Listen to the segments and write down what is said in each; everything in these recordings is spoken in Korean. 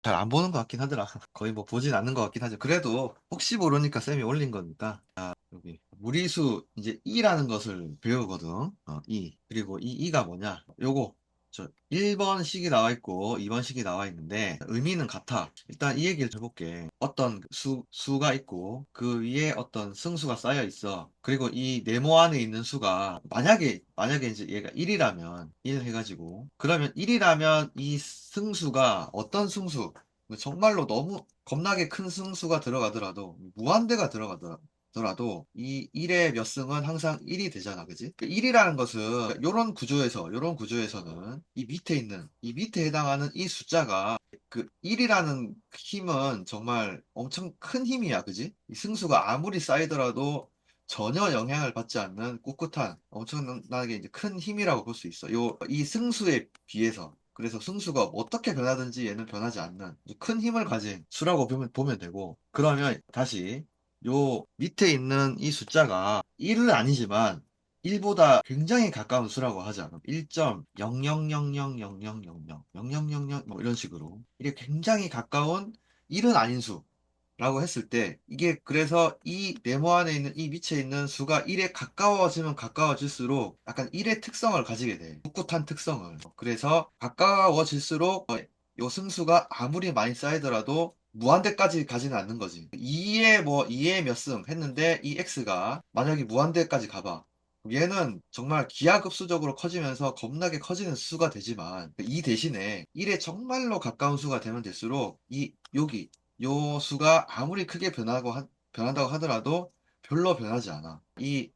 잘 안 보는 것 같긴 하더라. 거의 뭐 보진 않는 것 같긴 하죠. 그래도 혹시 모르니까 쌤이 올린 거니까. 자, 여기 무리수 이제 E라는 것을 배우거든. E. 그리고 이 E가 뭐냐? 요거 저 1번식이 나와 있고 2번식이 나와 있는데 의미는 같아. 일단 이 얘기를 해볼게. 어떤 수가 있고 그 위에 어떤 승수가 쌓여 있어. 그리고 이 네모 안에 있는 수가 만약에 이제 얘가 1이라면 1 해가지고 그러면 1이라면 이 승수가 어떤 승수 정말로 너무 겁나게 큰 승수가 들어가더라도 무한대가 들어가더라도 이 1의 몇 승은 항상 1이 되잖아. 그지? 1이라는 것은 요런 구조에서는 이 밑에 해당하는 이 숫자가 그 1이라는 힘은 정말 엄청 큰 힘이야. 그지? 이 승수가 아무리 쌓이더라도 전혀 영향을 받지 않는 꿋꿋한 엄청나게 이제 큰 힘이라고 볼 수 있어. 이 승수에 비해서. 그래서 승수가 어떻게 변하든지 얘는 변하지 않는 큰 힘을 가진 수라고 보면 되고. 그러면 다시 요 밑에 있는 이 숫자가 1은 아니지만 1보다 굉장히 가까운 수라고 하자. 1.000000000000 뭐 이런 식으로. 이게 굉장히 가까운 1은 아닌 수. 라고 했을 때 이게 그래서 이 네모 안에 있는 이 밑에 있는 수가 1에 가까워지면 가까워질수록 약간 1의 특성을 가지게 돼. 꿋꿋한 특성을. 그래서 가까워질수록 요 승수가 아무리 많이 쌓이더라도 무한대까지 가지는 않는 거지. 2에 몇 승 했는데 이 x가 만약에 무한대까지 가봐. 얘는 정말 기하급수적으로 커지면서 겁나게 커지는 수가 되지만 이 대신에 1에 정말로 가까운 수가 되면 될수록 이 여기 요 수가 아무리 크게 변한다고 하더라도 별로 변하지 않아.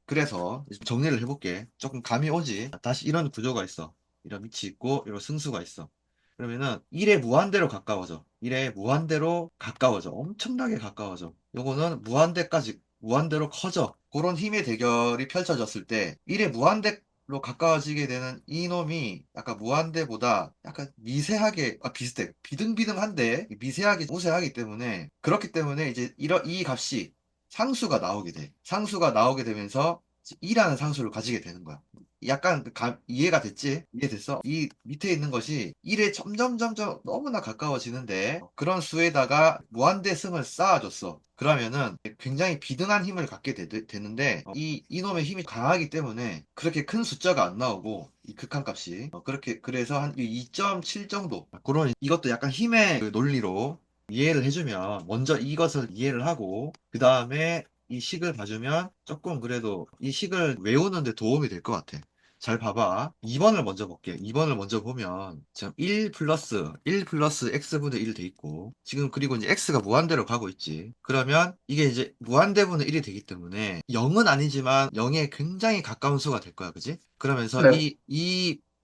그래서 정리를 해볼게. 조금 감이 오지? 다시 이런 구조가 있어. 이런 밑이 있고, 이런 승수가 있어. 그러면은 1에 무한대로 가까워져. 1에 무한대로 가까워져. 엄청나게 가까워져. 요거는 무한대로 커져. 그런 힘의 대결이 펼쳐졌을 때 1에 무한대로 가까워지게 되는 이놈이 약간 무한대보다 약간 미세하게 비슷해. 비등비등한데 미세하게 우세하기 때문에 그렇기 때문에 이제 이 값이 상수가 나오게 돼. 상수가 나오게 되면서 2라는 상수를 가지게 되는 거야. 약간 이해가 됐지? 이해됐어? 이 밑에 있는 것이 1에 점점 너무나 가까워지는데 그런 수에다가 무한대 승을 쌓아줬어. 그러면은 굉장히 비등한 힘을 갖게 되는데 이놈의 힘이 강하기 때문에 그렇게 큰 숫자가 안 나오고 이 극한값이 그렇게 그래서 한 2.7 정도 그런 이것도 약간 힘의 그 논리로 이해를 해주면 먼저 이것을 이해를 하고 그 다음에 이 식을 봐주면 조금 그래도 이 식을 외우는 데 도움이 될 것 같아. 잘 봐봐. 2번을 먼저 볼게. 2번을 먼저 보면 지금 1 플러스 x분의 1 돼 있고 지금 그리고 이제 x가 무한대로 가고 있지. 그러면 이게 이제 무한대분의 1이 되기 때문에 0은 아니지만 0에 굉장히 가까운 수가 될 거야. 그지? 그러면서 네.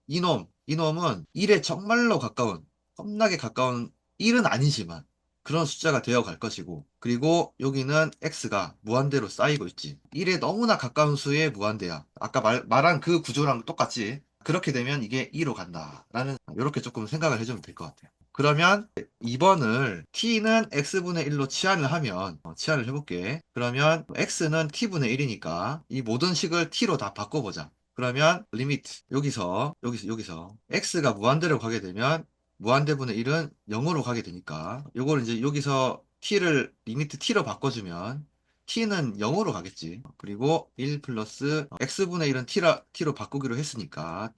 이놈은 1에 정말로 가까운 겁나게 가까운 1은 아니지만 그런 숫자가 되어 갈 것이고, 그리고 여기는 x가 무한대로 쌓이고 있지. 1에 너무나 가까운 수의 무한대야. 아까 말한 그 구조랑 똑같지. 그렇게 되면 이게 2로 간다. 이렇게 조금 생각을 해주면 될 것 같아요. 그러면 2번을 t는 x분의 1로 치환을 하면, 치환을 해볼게. 그러면 x는 t분의 1이니까 이 모든 식을 t로 다 바꿔보자. 그러면 리미트 여기서 x가 무한대로 가게 되면 무한대분의 1은 0으로 가게 되니까 요걸 이제 여기서 리미트 t로 바꿔주면 t는 0으로 가겠지. 그리고 1 플러스 x분의 1은 t로 바꾸기로 했으니까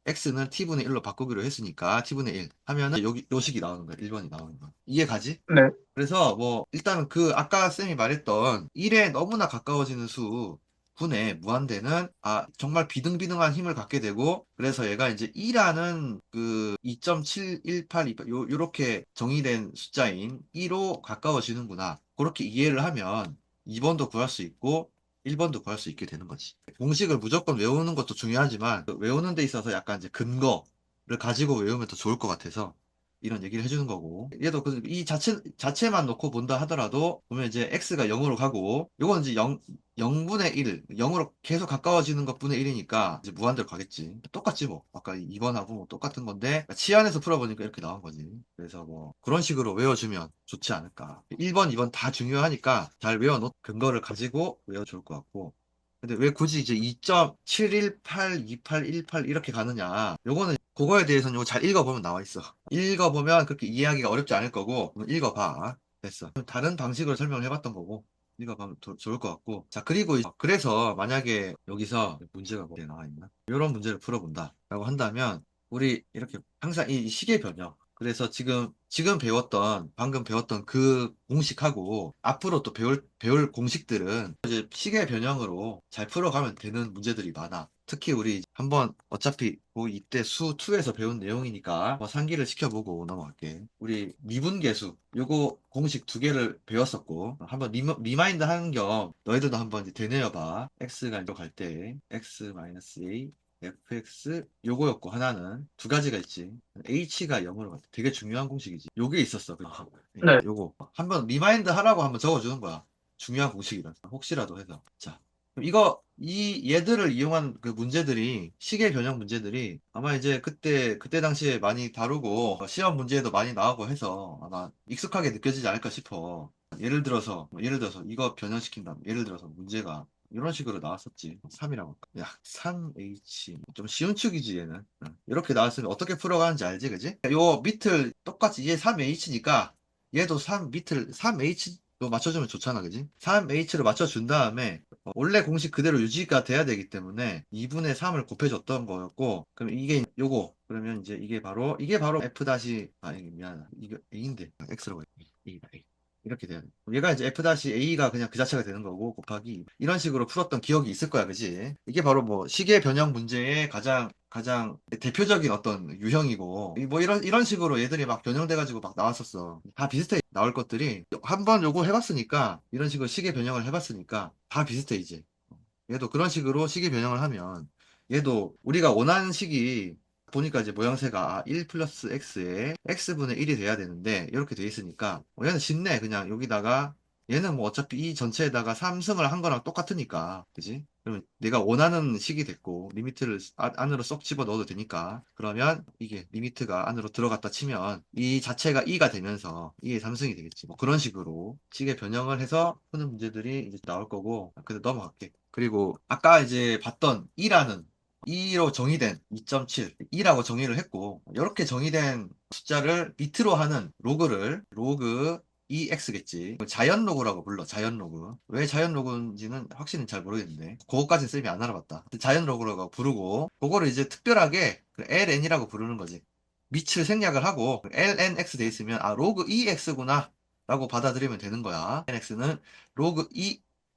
x는 t분의 1로 바꾸기로 했으니까 t분의 1 하면은 여기 요 식이 나오는 거야. 1번이 나오는 거야. 이해 가지? 네. 그래서 뭐 일단은 그 아까 쌤이 말했던 1에 너무나 가까워지는 수 분의 무한대는 정말 비등비등한 힘을 갖게 되고 그래서 얘가 이제 2라는 그 2.7182 요렇게 정의된 숫자인 2로 가까워지는구나. 그렇게 이해를 하면 2번도 구할 수 있고 1번도 구할 수 있게 되는 거지. 공식을 무조건 외우는 것도 중요하지만 그 외우는 데 있어서 약간 이제 근거를 가지고 외우면 더 좋을 것 같아서 이런 얘기를 해주는 거고 얘도 이 자체만 놓고 본다 하더라도 보면 이제 x가 0으로 가고 요건 이제 0분의 1 0으로 계속 가까워지는 것분의 1이니까 이제 무한대로 가겠지. 똑같지 뭐 아까 2번하고 뭐 똑같은 건데 치안에서 풀어보니까 이렇게 나온 거지. 그래서 뭐 그런 식으로 외워주면 좋지 않을까. 1번 2번 다 중요하니까 잘 외워놓 근거를 가지고 외워 좋을 것 같고 근데 왜 굳이 이제 2.7182818 이렇게 가느냐 요거는 그거에 대해서는 이거 잘 읽어보면 나와 있어. 읽어보면 그렇게 이해하기가 어렵지 않을 거고, 읽어봐. 됐어. 다른 방식으로 설명을 해봤던 거고, 읽어보면 좋을 것 같고. 자, 그리고 그래서 만약에 여기서 문제가 뭐에 나와 있나? 이런 문제를 풀어본다. 라고 한다면, 우리 이렇게 항상 이 시계 변형. 그래서 지금 방금 배웠던 그 공식하고, 앞으로 또 배울 공식들은 이제 시계 변형으로 잘 풀어가면 되는 문제들이 많아. 특히 우리 한번 어차피 뭐 이때 수 2에서 배운 내용이니까 뭐 상기를 시켜보고 넘어갈게. 우리 미분계수 요거 공식 2개를 배웠었고 한번 리마인드 하는 겸 너희들도 한번 이제 되뇌어봐. x가 이거 갈 때 x-a fx 요거였고 하나는 두 가지가 있지. h가 0으로 갔다. 되게 중요한 공식이지. 요게 있었어. 네. 요거 한번 리마인드 하라고 한번 적어주는 거야. 중요한 공식이라 혹시라도 해서. 자, 그럼 얘들을 이용한 그 문제들이, 시계 변형 문제들이 아마 이제 그때 당시에 많이 다루고, 시험 문제에도 많이 나오고 해서 아마 익숙하게 느껴지지 않을까 싶어. 예를 들어서 이거 변형시킨다. 예를 들어서 문제가 이런 식으로 나왔었지. 3이라고 할까? 야, 3H. 좀 쉬운 축이지, 얘는. 이렇게 나왔으면 어떻게 풀어가는지 알지, 그지? 요 밑을 똑같이, 얘 3H니까 얘도 3H로 맞춰주면 좋잖아, 그지? 3H로 맞춰준 다음에 원래 공식 그대로 유지가 돼야 되기 때문에 2분의 3을 곱해줬던 거였고, 그럼 이게 요거 그러면 이제 이게 바로 F 다시 이게 미안하다, 이거 A인데 X라고 해. A다, A. 이렇게 돼야 돼. 얘가 이제 F-A가 그냥 그 자체가 되는 거고, 곱하기 이런 식으로 풀었던 기억이 있을 거야, 그지? 이게 바로 뭐 시계 변형 문제의 가장 대표적인 어떤 유형이고, 뭐 이런 식으로 얘들이 막 변형돼가지고 막 나왔었어. 다 비슷해. 나올 것들이 한번 요거 해봤으니까, 이런 식으로 시계 변형을 해봤으니까 다 비슷해 이제. 얘도 그런 식으로 시계 변형을 하면, 얘도 우리가 원하는 식이 보니까 이제 모양새가 1 플러스 x에 x분의 1이 돼야 되는데 이렇게 돼 있으니까 얘는 쉽네. 그냥 여기다가 얘는 뭐 어차피 이 전체에다가 3승을 한 거랑 똑같으니까, 그지? 그러면 내가 원하는 식이 됐고 리미트를 안으로 쏙 집어 넣어도 되니까, 그러면 이게 리미트가 안으로 들어갔다 치면 이 자체가 2가 되면서 이게 3승이 되겠지. 뭐 그런 식으로 식의 변형을 해서 푸는 문제들이 이제 나올 거고. 그래서 넘어갈게. 그리고 아까 이제 봤던 2라는 2로 정의된 2.7, 2라고 정의를 했고, 이렇게 정의된 숫자를 비트로 하는 로그 EX겠지. 자연 로그라고 불러, 자연 로그. 왜 자연 로그인지는 확실히 잘 모르겠는데, 그거까지는 쌤이 안 알아봤다. 자연 로그라고 부르고, 그거를 이제 특별하게 LN이라고 부르는 거지. 밑을 생략을 하고, LNX 돼 있으면, 로그 EX구나. 라고 받아들이면 되는 거야. NX는 로그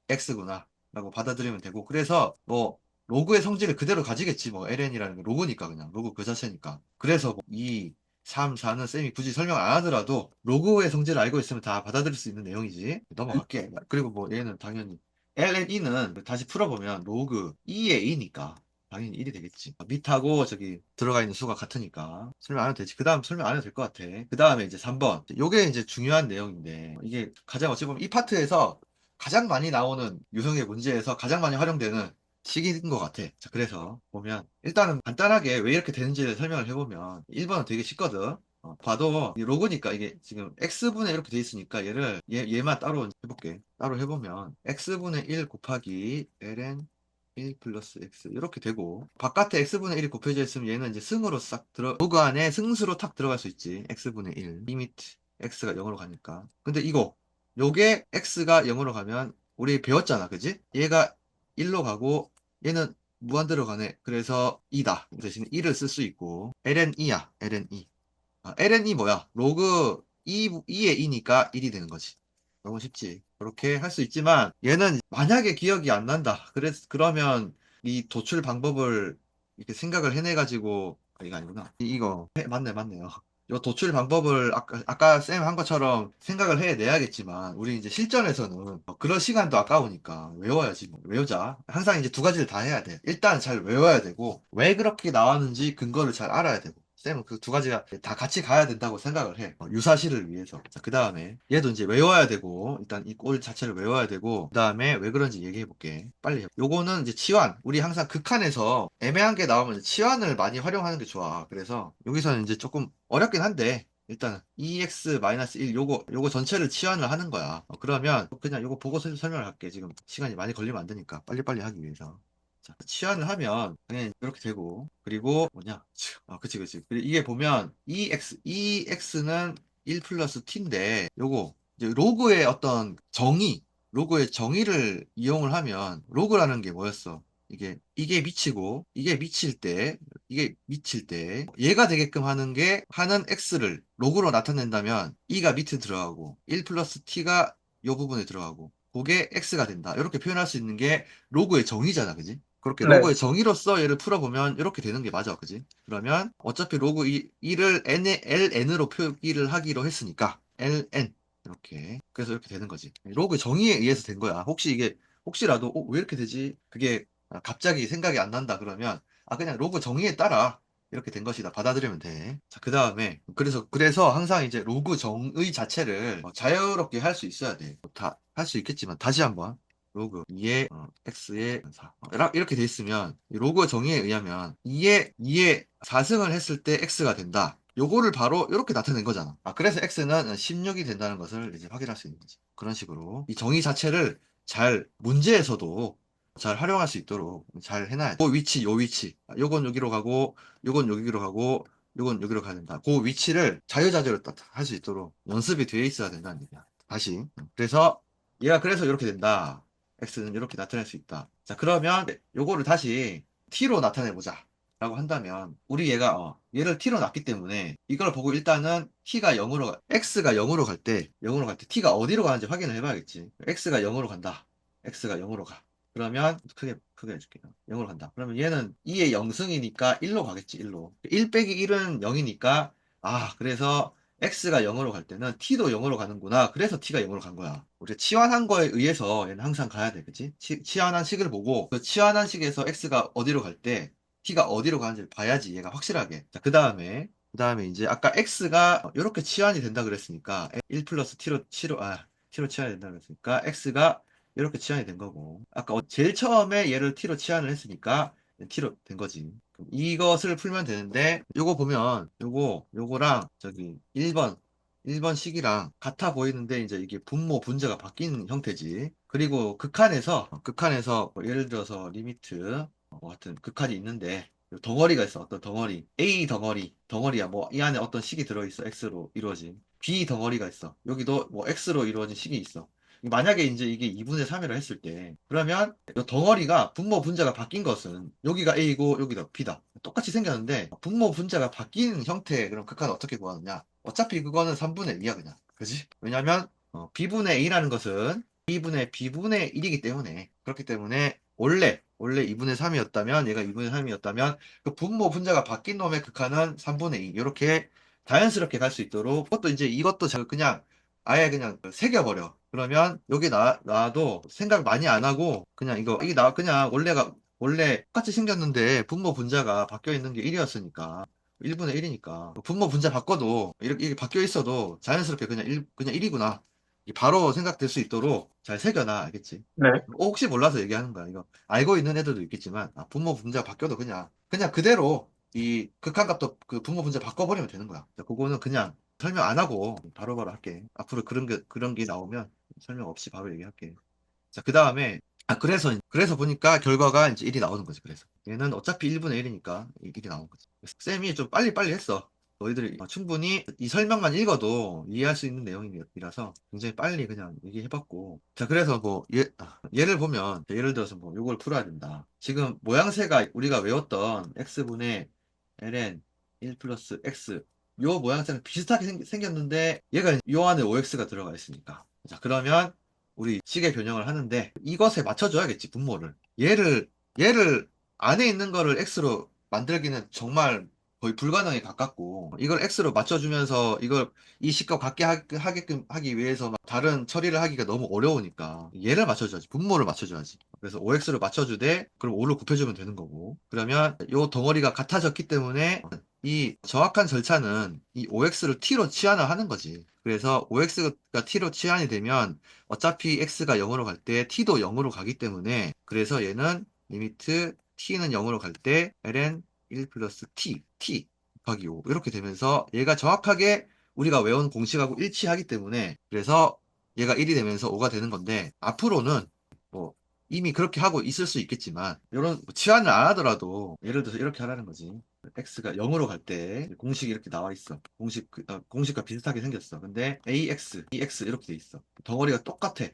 EX구나. 라고 받아들이면 되고, 그래서 뭐, 로그의 성질을 그대로 가지겠지. 뭐, LN이라는 게 로그니까, 그냥. 로그 그 자체니까. 그래서 뭐 2, 3, 4는 쌤이 굳이 설명 안 하더라도 로그의 성질을 알고 있으면 다 받아들일 수 있는 내용이지. 넘어갈게. 그리고 뭐 얘는 당연히 LNE는 다시 풀어보면 로그 2의 2니까 당연히 1이 되겠지. 밑하고 저기 들어가 있는 수가 같으니까 설명 안 해도 되지. 그 다음 설명 안 해도 될 것 같아. 그 다음에 이제 3번. 요게 이제 중요한 내용인데, 이게 가장 어찌 보면 이 파트에서 가장 많이 나오는 유형의 문제에서 가장 많이 활용되는 식인 것 같아. 자, 그래서 보면 일단은 간단하게 왜 이렇게 되는지를 설명을 해보면 1번은 되게 쉽거든. 봐도 이 로그니까 이게 지금 x분의 이렇게 돼 있으니까 얘만 따로 해볼게. 따로 해보면 x분의 1 곱하기 ln 1 플러스 x 이렇게 되고, 바깥에 x분의 1이 곱해져 있으면 얘는 이제 승으로 로그 안에 승수로 탁 들어갈 수 있지. x분의 1 리미트 x가 0으로 가니까. 근데 요게 x가 0으로 가면 우리 배웠잖아, 그지? 얘가 1로 가고 얘는 무한대로 가네. 그래서 2다. 대신 1을 쓸 수 있고, ln2야. ln2. ln이 뭐야? 로그 2의 2니까 1이 되는 거지. 너무 쉽지. 그렇게 할 수 있지만 얘는 만약에 기억이 안 난다. 그러면 이 도출 방법을 이렇게 생각을 해내가지고, 이거 아니구나. 이거 맞네요. 이 도출 방법을 아까 쌤 한 것처럼 생각을 해내야겠지만, 우리 이제 실전에서는 그럴 시간도 아까우니까 외워야지. 뭐. 외우자. 항상 이제 두 가지를 다 해야 돼. 일단 잘 외워야 되고, 왜 그렇게 나왔는지 근거를 잘 알아야 되고. 쌤은 그 두 가지가 다 같이 가야 된다고 생각을 해. 유사시를 위해서. 그 다음에 얘도 이제 외워야 되고, 일단 이 꼴 자체를 외워야 되고, 그 다음에 왜 그런지 얘기해 볼게. 빨리 해. 요거는 이제 치환. 우리 항상 극한에서 애매한 게 나오면 치환을 많이 활용하는 게 좋아. 그래서 여기서는 이제 조금 어렵긴 한데, 일단 EX-1 요거 전체를 치환을 하는 거야. 그러면 그냥 요거 보고 설명을 할게. 지금 시간이 많이 걸리면 안 되니까 빨리빨리 하기 위해서. 자, 치환을 하면 당연히 이렇게 되고, 그리고 뭐냐? 그치. 그리고 이게 보면 EX는 1 플러스 T인데, 요거 이제 로그의 정의를 이용을 하면, 로그라는 게 뭐였어? 이게 미치고, 이게 미칠 때 얘가 되게끔 하는 x를 로그로 나타낸다면 e가 밑에 들어가고 1 플러스 t가 요 부분에 들어가고 그게 x가 된다. 이렇게 표현할 수 있는 게 로그의 정의잖아, 그지? 그렇게 네. 로그의 정의로서 얘를 풀어보면 이렇게 되는 게 맞아, 그지? 그러면 어차피 로그 2를 ln으로 표기를 하기로 했으니까 ln 이렇게, 그래서 이렇게 되는 거지. 로그 정의에 의해서 된 거야. 혹시라도 왜 이렇게 되지? 그게 갑자기 생각이 안 난다 그러면 그냥 로그 정의에 따라 이렇게 된 것이다 받아들이면 돼. 자, 그 다음에 그래서 항상 이제 로그 정의 자체를 자유롭게 할 수 있어야 돼. 다 할 수 있겠지만 다시 한번 로그 2의 x의 4 이렇게 돼 있으면 이 로그 정의에 의하면 2의 4승을 했을 때 x가 된다. 요거를 바로 이렇게 나타낸 거잖아. 그래서 x는 16이 된다는 것을 이제 확인할 수 있는 거지. 그런 식으로 이 정의 자체를 잘 문제에서도 잘 활용할 수 있도록 잘 해놔야 돼. 요 위치. 요건 여기로 가고, 요건 여기로 가고, 요건 여기로 가야 된다. 그 위치를 자유자재로 딱 할 수 있도록 연습이 되어 있어야 된다는 얘기야. 다시. 그래서 이렇게 된다. X는 이렇게 나타낼 수 있다. 자, 그러면 요거를 다시 T로 나타내보자. 라고 한다면, 우리 얘를 T로 놨기 때문에, 이걸 보고 일단은 X가 0으로 갈 때 T가 어디로 가는지 확인을 해봐야겠지. X가 0으로 간다. X가 0으로 가. 그러면 크게 해줄게요. 0으로 간다. 그러면 얘는 2의 0승이니까 1로 가겠지. 1로. 1 빼기 1은 0이니까 그래서 x가 0으로 갈 때는 t도 0으로 가는구나. 그래서 t가 0으로 간 거야. 우리가 치환한 거에 의해서 얘는 항상 가야 돼. 그치? 치환한 식을 보고 그 치환한 식에서 x가 어디로 갈 때 t가 어디로 가는지를 봐야지 얘가 확실하게. 자, 그 다음에 이제 아까 x가 이렇게 치환이 된다 그랬으니까 1 플러스 t로 치환이 된다 그랬으니까 x가 이렇게 치환이 된 거고. 아까 제일 처음에 얘를 t로 치환을 했으니까 t로 된 거지. 그럼 이것을 풀면 되는데, 요거 보면, 요거랑 저기 1번 식이랑 같아 보이는데, 이제 이게 분모, 분자가 바뀐 형태지. 그리고 극한에서 뭐 예를 들어서 리미트, 같은 극한이 있는데, 덩어리가 있어. 어떤 덩어리. A 덩어리야. 뭐, 이 안에 어떤 식이 들어있어. X로 이루어진. B 덩어리가 있어. 여기도 뭐 X로 이루어진 식이 있어. 만약에 이제 이게 2분의 3이라 했을 때, 그러면 이 덩어리가 분모 분자가 바뀐 것은 여기가 A고 여기가 B다. 똑같이 생겼는데 분모 분자가 바뀐 형태의 그럼 극한을 어떻게 구하느냐? 어차피 그거는 3분의 2야 그냥. 그지? 왜냐면 B분의 A라는 것은 B분의 1이기 때문에, 그렇기 때문에 원래 2분의 3이었다면 얘가 2분의 3이었다면 그 분모 분자가 바뀐 놈의 극한은 3분의 2 이렇게 자연스럽게 갈 수 있도록, 이것도 저 그냥 아예 그냥 새겨버려. 그러면 여기 놔도 생각 많이 안 하고 그냥 이게 그냥 원래 똑같이 생겼는데 분모 분자가 바뀌어 있는 게 1이었으니까 1분의 1이니까 분모 분자 바꿔도 이렇게 바뀌어 있어도 자연스럽게 그냥 1이구나. 바로 생각될 수 있도록 잘 새겨놔. 알겠지? 네. 혹시 몰라서 얘기하는 거야. 이거 알고 있는 애들도 있겠지만 분모 분자 바뀌어도 그냥 그대로 이 극한값도 그 분모 분자 바꿔버리면 되는 거야. 자, 그거는 그냥 설명 안 하고 바로바로 할게. 앞으로 그런 게 나오면 설명 없이 바로 얘기할게. 자, 그 다음에, 그래서 보니까 결과가 이제 1이 나오는 거지. 그래서. 얘는 어차피 1분의 1이니까 1이 나온 거지. 쌤이 좀 빨리빨리 했어. 너희들이 충분히 이 설명만 읽어도 이해할 수 있는 내용이라서 굉장히 빨리 그냥 얘기해봤고. 자, 그래서 뭐, 예를 보면, 예를 들어서 뭐, 요걸 풀어야 된다. 지금 모양새가 우리가 외웠던 x분의 ln 1 플러스 x. 요 모양새는 비슷하게 생겼는데, 얘가 요 안에 5x가 들어가 있으니까. 자, 그러면, 우리 식의 변형을 하는데 이것에 맞춰줘야겠지 분모를. 얘를 안에 있는 거를 x로 만들기는 정말 거의 불가능에 가깝고, 이걸 x로 맞춰주면서 이걸 이 식과 같게 하게끔 하기 위해서 막 다른 처리를 하기가 너무 어려우니까 얘를 맞춰줘야지. 분모를 맞춰줘야지. 그래서 5x를 맞춰주되 그럼 5를 곱해주면 되는 거고, 그러면 요 덩어리가 같아졌기 때문에 이 정확한 절차는 이 5x를 t로 치환을 하는 거지. 그래서 5x가 t로 치환이 되면 어차피 x가 0으로 갈 때 t도 0으로 가기 때문에, 그래서 얘는 리미트 t는 0으로 갈 때 ln 1 플러스 t 곱하기 5 이렇게 되면서 얘가 정확하게 우리가 외운 공식하고 일치하기 때문에, 그래서 얘가 1이 되면서 5가 되는 건데, 앞으로는 뭐 이미 그렇게 하고 있을 수 있겠지만 이런 치환을 안 하더라도 예를 들어서 이렇게 하라는 거지. x가 0으로 갈 때 공식이 이렇게 나와 있어. 공식과 비슷하게 생겼어. 근데 ax, bx 이렇게 돼 있어. 덩어리가 똑같아.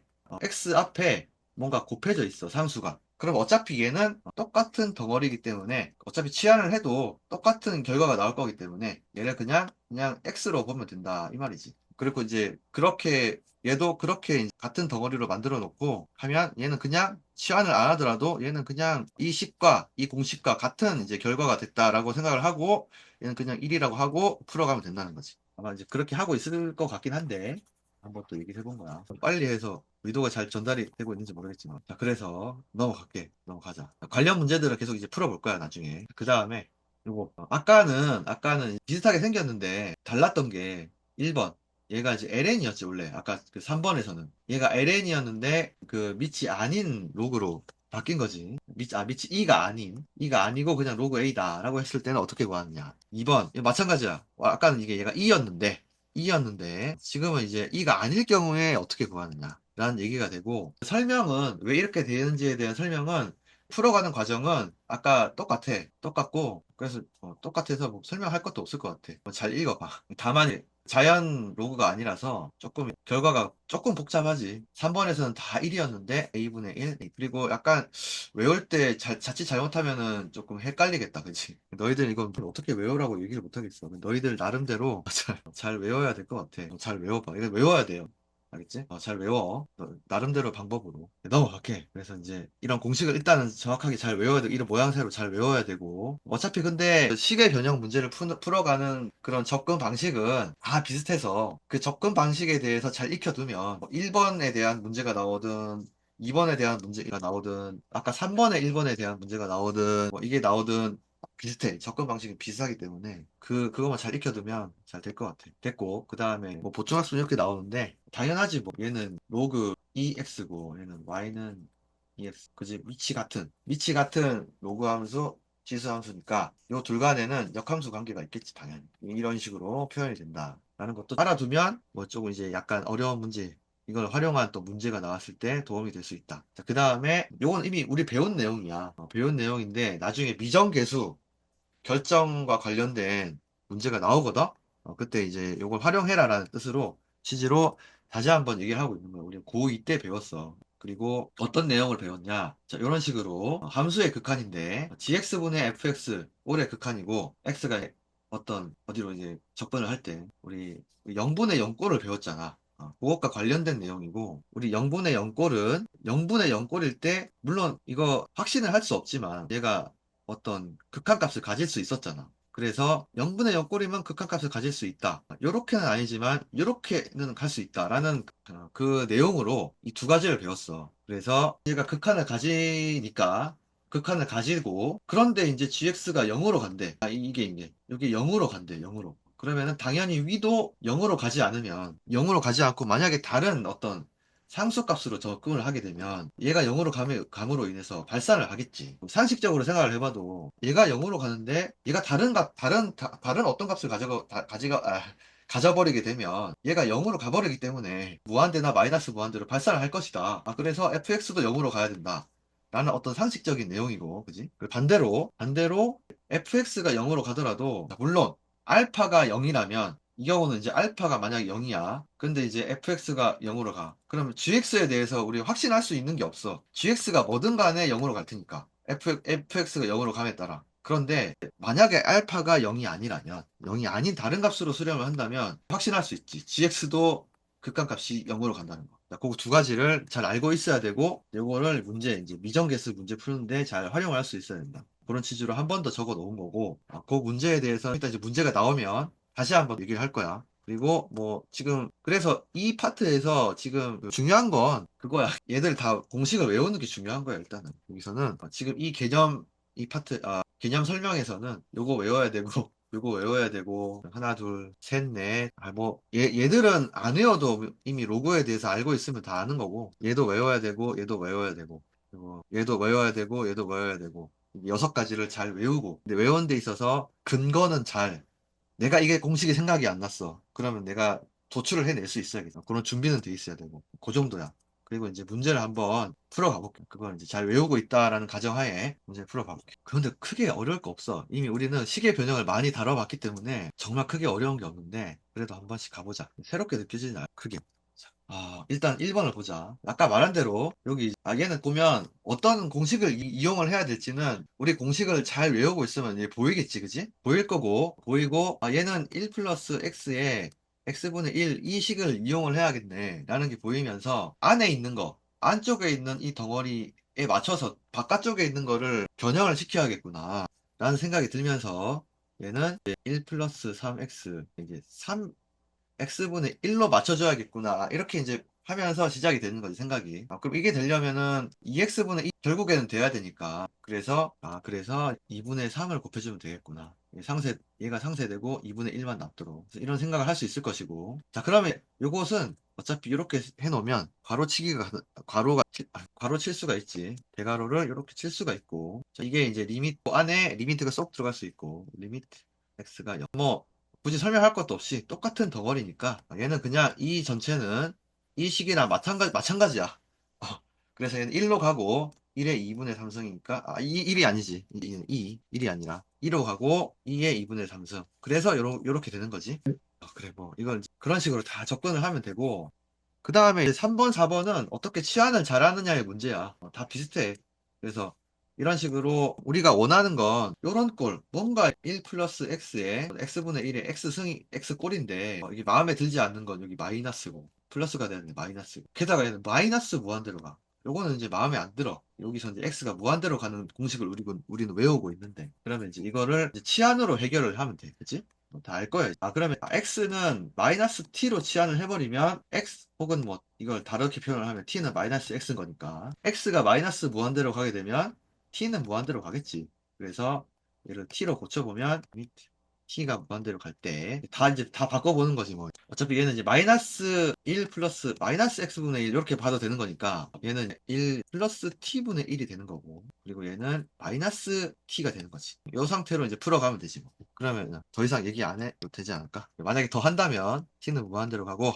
x 앞에 뭔가 곱해져 있어, 상수가. 그럼 어차피 얘는 똑같은 덩어리이기 때문에 어차피 치환을 해도 똑같은 결과가 나올 거기 때문에 얘를 그냥 x로 보면 된다 이 말이지. 그리고 이제 그렇게 얘도 그렇게 이제 같은 덩어리로 만들어 놓고 하면 얘는 그냥 치환을 안 하더라도 얘는 그냥 이 식과 이 공식과 같은 이제 결과가 됐다라고 생각을 하고 얘는 그냥 1이라고 하고 풀어가면 된다는 거지. 아마 이제 그렇게 하고 있을 것 같긴 한데 한번 또 얘기해 본 거야. 빨리 해서 의도가 잘 전달이 되고 있는지 모르겠지만. 자, 그래서 넘어가자. 관련 문제들은 계속 이제 풀어볼 거야, 나중에. 그 다음에 요거 아까는 비슷하게 생겼는데 달랐던 게 1번. 얘가 이제 LN이었지, 원래. 아까 그 3번에서는. 얘가 LN이었는데, 그 밑이 아닌 로그로 바뀐 거지. 밑이 E가 아니고 그냥 로그 A다라고 했을 때는 어떻게 구하느냐. 2번. 마찬가지야. 아까는 이게 얘가 E였는데, 지금은 이제 E가 아닐 경우에 어떻게 구하느냐. 라는 얘기가 되고, 설명은, 왜 이렇게 되는지에 대한 설명은, 풀어가는 과정은 아까 똑같고, 그래서 똑같아서 뭐 설명할 것도 없을 것 같아. 잘 읽어봐. 다만 자연 로그가 아니라서 조금 결과가 조금 복잡하지. 3번에서는 다 1이었는데 A분의 1. 그리고 약간 외울 때 자칫 잘못하면은 조금 헷갈리겠다. 그치? 너희들 이건 어떻게 외우라고 얘기를 못하겠어. 너희들 나름대로 잘 외워야 될 것 같아. 잘 외워봐. 이거 외워야 돼요. 알겠지? 잘 외워. 나름대로 방법으로. 넘어갈게. 그래서 이제 이런 공식을 일단은 정확하게 잘 외워야 되고, 이런 모양새로 잘 외워야 되고. 어차피 근데 시계 변형 문제를 풀어가는 그런 접근 방식은 다 비슷해서 그 접근 방식에 대해서 잘 익혀두면 1번에 대한 문제가 나오든 2번에 대한 문제가 나오든 아까 3번에 1번에 대한 문제가 나오든 뭐 이게 나오든 비슷해. 접근 방식이 비슷하기 때문에 그것만 잘 익혀두면 잘 될 것 같아. 됐고 그 다음에 뭐 보충학습 이렇게 나오는데 당연하지 뭐 얘는 로그 EX고 얘는 Y는 EX 그지 위치 같은 로그 함수 지수 함수니까 요 둘 간에는 역함수 관계가 있겠지 당연히 이런 식으로 표현이 된다라는 것도 알아두면 뭐 조금 이제 약간 어려운 문제 이걸 활용한 또 문제가 나왔을 때 도움이 될 수 있다. 자, 그 다음에 요건 이미 우리 배운 내용이야. 배운 내용인데 나중에 미정계수 결정과 관련된 문제가 나오거든? 그때 이제 요걸 활용해라라는 뜻으로 취지로 다시 한번 얘기를 하고 있는 거야. 우리 고2 때 배웠어. 그리고 어떤 내용을 배웠냐? 자, 이런 식으로 함수의 극한인데 gx분의 fx 올의 극한이고 x가 어디로 이제 접근을 할 때 우리 0분의 0꼴을 배웠잖아. 그것과 관련된 내용이고 우리 0분의 0꼴은 0분의 0꼴일 때 물론 이거 확신을 할 수 없지만 얘가 어떤 극한값을 가질 수 있었잖아. 그래서 0분의 0꼴이면 극한값을 가질 수 있다. 요렇게는 아니지만 요렇게는 갈 수 있다라는 그 내용으로 이 두 가지를 배웠어. 그래서 얘가 극한을 가지니까 극한을 가지고 그런데 이제 gx가 0으로 간대. 이게 이제 여기 0으로 간대. 0으로. 그러면은 당연히 위도 0으로 가지 않으면 0으로 가지 않고 만약에 다른 어떤 상수값으로 접근을 하게 되면 얘가 0으로 감으로 인해서 발산을 하겠지. 상식적으로 생각을 해봐도 얘가 0으로 가는데 얘가 다른 어떤 값을 가져버리게 되면 얘가 0으로 가버리기 때문에 무한대나 마이너스 무한대로 발산을 할 것이다. 그래서 fx도 0으로 가야 된다. 라는 어떤 상식적인 내용이고, 그지? 반대로 fx가 0으로 가더라도, 물론 알파가 0이라면 이 경우는 이제 알파가 만약에 0이야. 근데 이제 fx가 0으로 가. 그러면 gx에 대해서 우리 확신할 수 있는 게 없어. gx가 뭐든 간에 0으로 갈 테니까. fx가 0으로 감에 따라. 그런데 만약에 알파가 0이 아니라면 0이 아닌 다른 값으로 수렴을 한다면 확신할 수 있지. gx도 극한값이 0으로 간다는 거. 그 두 가지를 잘 알고 있어야 되고 요거를 이제 미정계수 문제 푸는데 잘 활용할 수 있어야 된다. 그런 취지로 한 번 더 적어 놓은 거고 그 문제에 대해서 일단 이제 문제가 나오면 다시 한번 얘기를 할 거야. 그리고 뭐 지금 그래서 이 파트에서 지금 중요한 건 그거야. 얘들 다 공식을 외우는 게 중요한 거야, 일단은. 여기서는 지금 이 파트 개념 설명에서는 요거 외워야 되고 요거 외워야 되고 하나 둘 셋 넷 뭐 얘들은 안 외워도 이미 로그에 대해서 알고 있으면 다 아는 거고 얘도 외워야 되고 얘도 외워야 되고 그리고 얘도 외워야 되고 얘도 외워야 되고 6가지를 잘 외우고 근데 외운 데 있어서 근거는 잘 내가 이게 공식이 생각이 안 났어. 그러면 내가 도출을 해낼 수 있어야겠어. 그런 준비는 돼 있어야 되고. 그 정도야. 그리고 이제 문제를 한번 풀어가 볼게요. 그건 이제 잘 외우고 있다라는 가정하에 문제 풀어가 볼게요. 그런데 크게 어려울 거 없어. 이미 우리는 식의 변형을 많이 다뤄봤기 때문에 정말 크게 어려운 게 없는데 그래도 한 번씩 가보자. 새롭게 느껴지진 않아. 크게. 일단 1번을 보자. 아까 말한 대로 여기 얘는 보면 어떤 공식을 이용을 해야 될지는 우리 공식을 잘 외우고 있으면 얘 보이겠지, 그지? 보일 거고 보이고 얘는 1 플러스 x에 x분의 1 이 식을 이용을 해야겠네 라는 게 보이면서 안에 있는 거 안쪽에 있는 이 덩어리에 맞춰서 바깥쪽에 있는 거를 변형을 시켜야겠구나 라는 생각이 들면서 얘는 1 플러스 3x 이게 3 x분의 1로 맞춰줘야겠구나. 이렇게 이제 하면서 시작이 되는 거지, 생각이. 그럼 이게 되려면은 2x분의 2 결국에는 돼야 되니까. 그래서 2분의 3을 곱해주면 되겠구나. 얘가 상쇄되고 2분의 1만 남도록. 이런 생각을 할 수 있을 것이고. 자, 그러면 요것은 어차피 이렇게 해놓으면 괄호 칠 수가 있지. 대괄호를 이렇게 칠 수가 있고. 자, 이게 이제 안에 리미트가 쏙 들어갈 수 있고. 리미트 x가 0. 굳이 설명할 것도 없이 똑같은 덩어리니까 얘는 그냥 이 전체는 이 식이랑 마찬가지야. 어, 그래서 얘는 1로 가고 1의 2분의 3승이니까 1이 아니지. 1이 아니라 1로 가고 2의 2분의 3승. 그래서 요렇게 되는 거지. 그래 뭐 이걸 이제 그런 식으로 다 접근을 하면 되고 그 다음에 3번, 4번은 어떻게 치환을 잘하느냐의 문제야. 다 비슷해. 그래서 이런 식으로 우리가 원하는 건 요런 꼴 뭔가 1 플러스 x에 x분의 1에 x승이 x꼴인데 이게 마음에 들지 않는 건 여기 마이너스고 플러스가 되는데 마이너스고 게다가 얘는 마이너스 무한대로 가. 요거는 이제 마음에 안 들어. 여기서 이제 x가 무한대로 가는 공식을 우리는 외우고 있는데 그러면 이제 이거를 이제 치환으로 해결을 하면 돼. 그치? 다 알 거예요. 그러면 x는 마이너스 t로 치환을 해버리면 x 혹은 뭐 이걸 다르게 표현을 하면 t는 마이너스 x인 거니까 x가 마이너스 무한대로 가게 되면 t는 무한대로 가겠지. 그래서 얘를 t로 고쳐보면 t가 무한대로 갈 때 다 이제 다 바꿔보는 거지 뭐. 어차피 얘는 이제 마이너스 1 플러스 마이너스 x분의 1 이렇게 봐도 되는 거니까 얘는 1 플러스 t분의 1이 되는 거고 그리고 얘는 마이너스 t가 되는 거지. 이 상태로 이제 풀어가면 되지 뭐. 그러면 더 이상 얘기 안 해도 되지 않을까? 만약에 더 한다면 t는 무한대로 가고